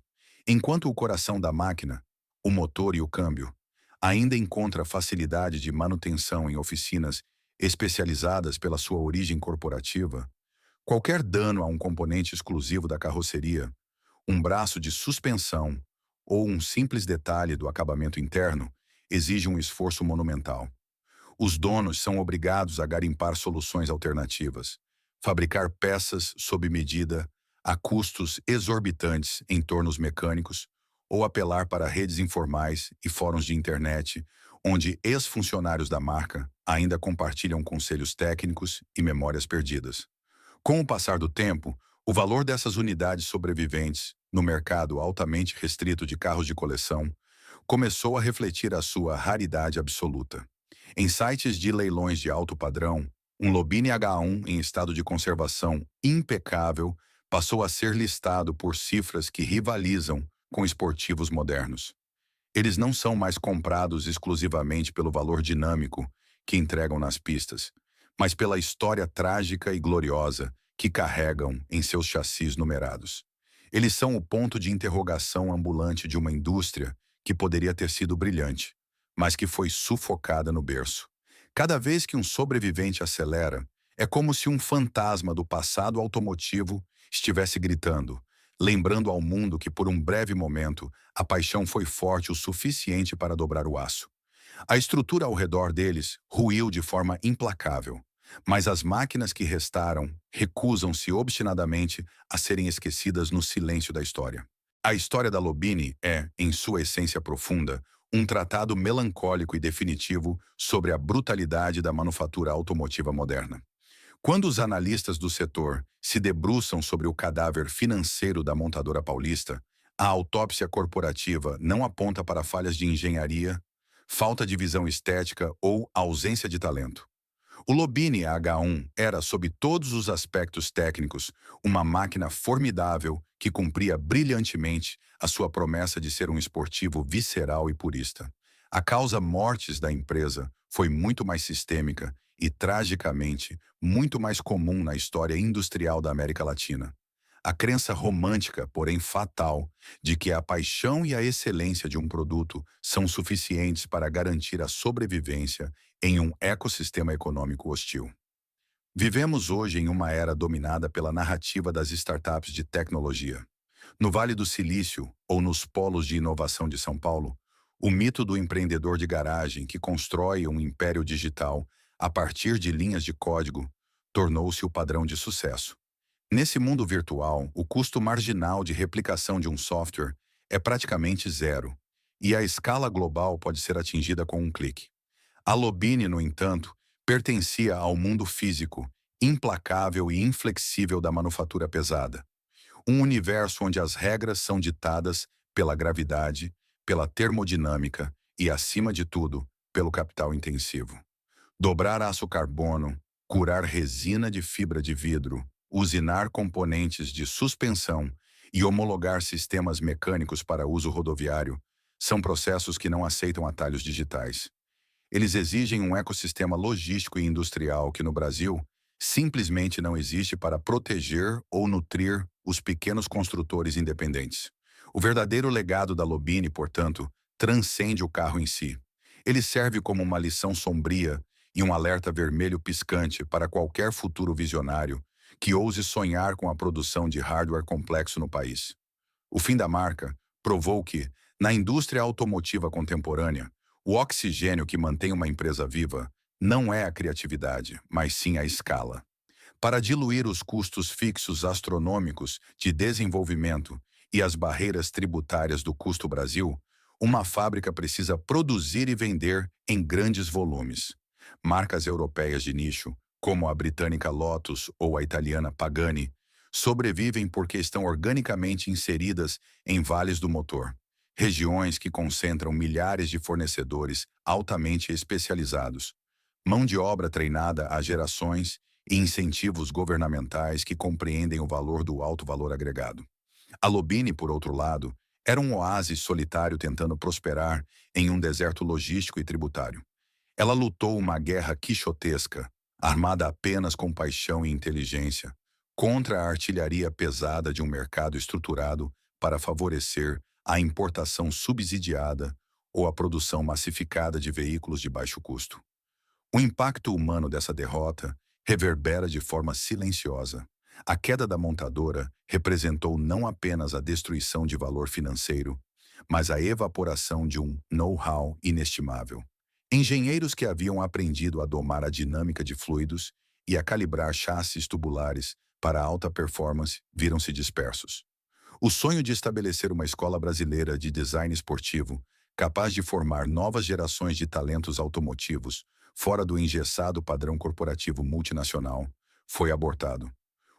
Enquanto o coração da máquina, o motor e o câmbio, ainda encontra facilidade de manutenção em oficinas especializadas pela sua origem corporativa, qualquer dano a um componente exclusivo da carroceria, um braço de suspensão ou um simples detalhe do acabamento interno exige um esforço monumental. Os donos são obrigados a garimpar soluções alternativas, fabricar peças sob medida a custos exorbitantes em tornos mecânicos ou apelar para redes informais e fóruns de internet, onde ex-funcionários da marca ainda compartilham conselhos técnicos e memórias perdidas. Com o passar do tempo, o valor dessas unidades sobreviventes, no mercado altamente restrito de carros de coleção, começou a refletir a sua raridade absoluta. Em sites de leilões de alto padrão, um Lobini H1 em estado de conservação impecável passou a ser listado por cifras que rivalizam com esportivos modernos. Eles não são mais comprados exclusivamente pelo valor dinâmico que entregam nas pistas, mas pela história trágica e gloriosa que carregam em seus chassis numerados. Eles são o ponto de interrogação ambulante de uma indústria que poderia ter sido brilhante, mas que foi sufocada no berço. Cada vez que um sobrevivente acelera, é como se um fantasma do passado automotivo estivesse gritando, lembrando ao mundo que por um breve momento a paixão foi forte o suficiente para dobrar o aço. A estrutura ao redor deles ruiu de forma implacável, mas as máquinas que restaram recusam-se obstinadamente a serem esquecidas no silêncio da história. A história da Lobini é, em sua essência profunda, um tratado melancólico e definitivo sobre a brutalidade da manufatura automotiva moderna. Quando os analistas do setor se debruçam sobre o cadáver financeiro da montadora paulista, a autópsia corporativa não aponta para falhas de engenharia, falta de visão estética ou ausência de talento. O Lobini H1 era, sob todos os aspectos técnicos, uma máquina formidável que cumpria brilhantemente a sua promessa de ser um esportivo visceral e purista. A causa mortes da empresa foi muito mais sistêmica e, tragicamente, muito mais comum na história industrial da América Latina. A crença romântica, porém fatal, de que a paixão e a excelência de um produto são suficientes para garantir a sobrevivência em um ecossistema econômico hostil. Vivemos hoje em uma era dominada pela narrativa das startups de tecnologia. No Vale do Silício ou nos polos de inovação de São Paulo, o mito do empreendedor de garagem que constrói um império digital a partir de linhas de código tornou-se o padrão de sucesso. Nesse mundo virtual, o custo marginal de replicação de um software é praticamente zero, e a escala global pode ser atingida com um clique. A Lobini, no entanto, pertencia ao mundo físico, implacável e inflexível da manufatura pesada. Um universo onde as regras são ditadas pela gravidade, pela termodinâmica e, acima de tudo, pelo capital intensivo. Dobrar aço carbono, curar resina de fibra de vidro, usinar componentes de suspensão e homologar sistemas mecânicos para uso rodoviário são processos que não aceitam atalhos digitais. Eles exigem um ecossistema logístico e industrial que, no Brasil, simplesmente não existe para proteger ou nutrir os pequenos construtores independentes. O verdadeiro legado da Lobini, portanto, transcende o carro em si. Ele serve como uma lição sombria e um alerta vermelho piscante para qualquer futuro visionário que ouse sonhar com a produção de hardware complexo no país. O fim da marca provou que, na indústria automotiva contemporânea, o oxigênio que mantém uma empresa viva não é a criatividade, mas sim a escala. Para diluir os custos fixos astronômicos de desenvolvimento e as barreiras tributárias do custo Brasil, uma fábrica precisa produzir e vender em grandes volumes. Marcas europeias de nicho, como a britânica Lotus ou a italiana Pagani, sobrevivem porque estão organicamente inseridas em vales do motor, regiões que concentram milhares de fornecedores altamente especializados, mão de obra treinada há gerações e incentivos governamentais que compreendem o valor do alto valor agregado. A Lobini, por outro lado, era um oásis solitário tentando prosperar em um deserto logístico e tributário. Ela lutou uma guerra quixotesca, armada apenas com paixão e inteligência, contra a artilharia pesada de um mercado estruturado para favorecer a importação subsidiada ou a produção massificada de veículos de baixo custo. O impacto humano dessa derrota reverbera de forma silenciosa. A queda da montadora representou não apenas a destruição de valor financeiro, mas a evaporação de um know-how inestimável. Engenheiros que haviam aprendido a domar a dinâmica de fluidos e a calibrar chassis tubulares para alta performance viram-se dispersos. O sonho de estabelecer uma escola brasileira de design esportivo, capaz de formar novas gerações de talentos automotivos, fora do engessado padrão corporativo multinacional, foi abortado.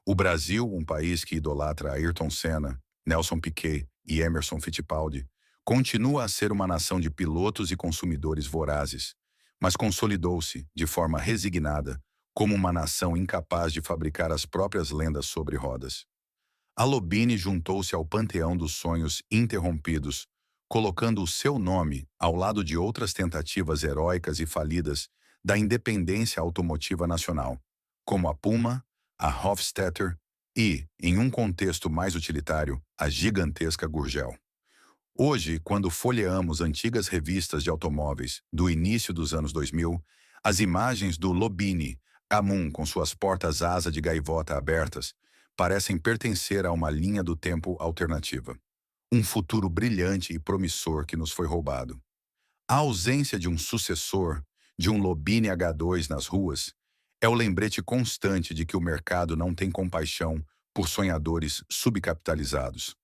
O Brasil, um país que idolatra Ayrton Senna, Nelson Piquet e Emerson Fittipaldi, Continua a ser uma nação de pilotos e consumidores vorazes, mas consolidou-se, de forma resignada, como uma nação incapaz de fabricar as próprias lendas sobre rodas. A Lobini juntou-se ao panteão dos sonhos interrompidos, colocando o seu nome ao lado de outras tentativas heróicas e falidas da independência automotiva nacional, como a Puma, a Hofstetter e, em um contexto mais utilitário, a gigantesca Gurgel. Hoje, quando folheamos antigas revistas de automóveis do início dos anos 2000, as imagens do Lobini, Amun com suas portas-asa de gaivota abertas, parecem pertencer a uma linha do tempo alternativa. Um futuro brilhante e promissor que nos foi roubado. A ausência de um sucessor, de um Lobini H2 nas ruas, é o lembrete constante de que o mercado não tem compaixão por sonhadores subcapitalizados.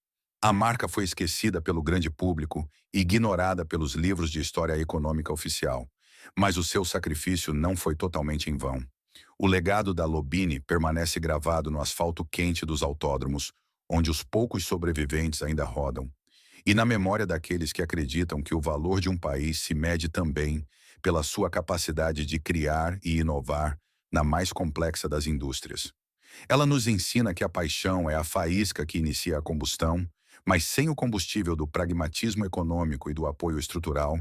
A marca foi esquecida pelo grande público e ignorada pelos livros de história econômica oficial, mas o seu sacrifício não foi totalmente em vão. O legado da Lobini permanece gravado no asfalto quente dos autódromos, onde os poucos sobreviventes ainda rodam, e na memória daqueles que acreditam que o valor de um país se mede também pela sua capacidade de criar e inovar na mais complexa das indústrias. Ela nos ensina que a paixão é a faísca que inicia a combustão, mas sem o combustível do pragmatismo econômico e do apoio estrutural,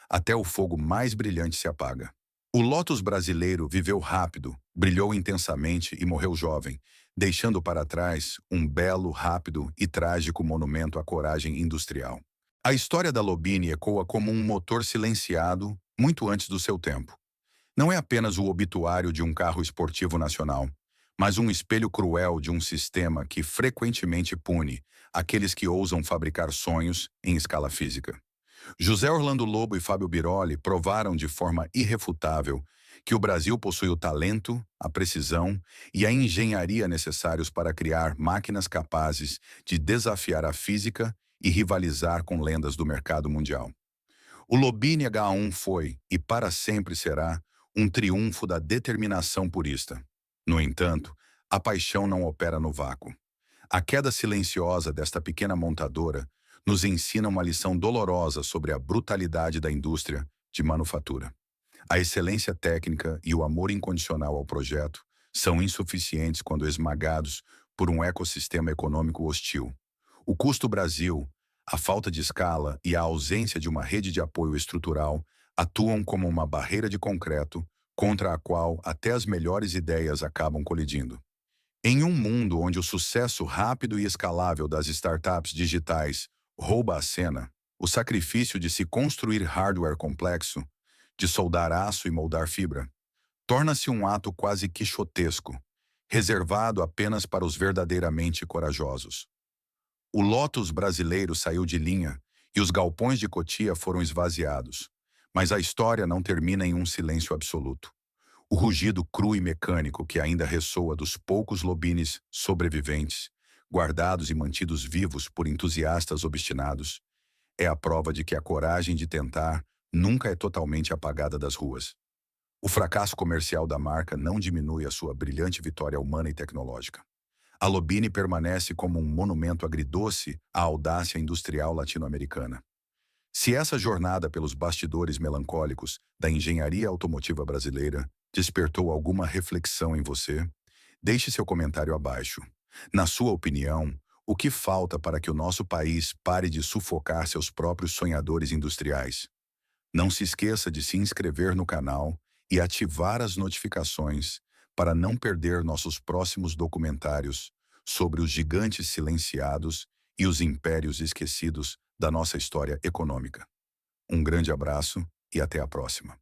até o fogo mais brilhante se apaga. O Lotus brasileiro viveu rápido, brilhou intensamente e morreu jovem, deixando para trás um belo, rápido e trágico monumento à coragem industrial. A história da Lobini ecoa como um motor silenciado muito antes do seu tempo. Não é apenas o obituário de um carro esportivo nacional, mas um espelho cruel de um sistema que frequentemente pune aqueles que ousam fabricar sonhos em escala física. José Orlando Lobo e Fábio Biroli provaram de forma irrefutável que o Brasil possui o talento, a precisão e a engenharia necessários para criar máquinas capazes de desafiar a física e rivalizar com lendas do mercado mundial. O Lobini H1 foi, e para sempre será, um triunfo da determinação purista. No entanto, a paixão não opera no vácuo. A queda silenciosa desta pequena montadora nos ensina uma lição dolorosa sobre a brutalidade da indústria de manufatura. A excelência técnica e o amor incondicional ao projeto são insuficientes quando esmagados por um ecossistema econômico hostil. O custo Brasil, a falta de escala e a ausência de uma rede de apoio estrutural atuam como uma barreira de concreto contra a qual até as melhores ideias acabam colidindo. Em um mundo onde o sucesso rápido e escalável das startups digitais rouba a cena, o sacrifício de se construir hardware complexo, de soldar aço e moldar fibra, torna-se um ato quase quixotesco, reservado apenas para os verdadeiramente corajosos. O Lotus brasileiro saiu de linha e os galpões de Cotia foram esvaziados, mas a história não termina em um silêncio absoluto. O rugido cru e mecânico que ainda ressoa dos poucos Lobines sobreviventes, guardados e mantidos vivos por entusiastas obstinados, é a prova de que a coragem de tentar nunca é totalmente apagada das ruas. O fracasso comercial da marca não diminui a sua brilhante vitória humana e tecnológica. A Lobini permanece como um monumento agridoce à audácia industrial latino-americana. Se essa jornada pelos bastidores melancólicos da engenharia automotiva brasileira despertou alguma reflexão em você, deixe seu comentário abaixo. Na sua opinião, o que falta para que o nosso país pare de sufocar seus próprios sonhadores industriais? Não se esqueça de se inscrever no canal e ativar as notificações para não perder nossos próximos documentários sobre os gigantes silenciados e os impérios esquecidos da nossa história econômica. Um grande abraço e até a próxima.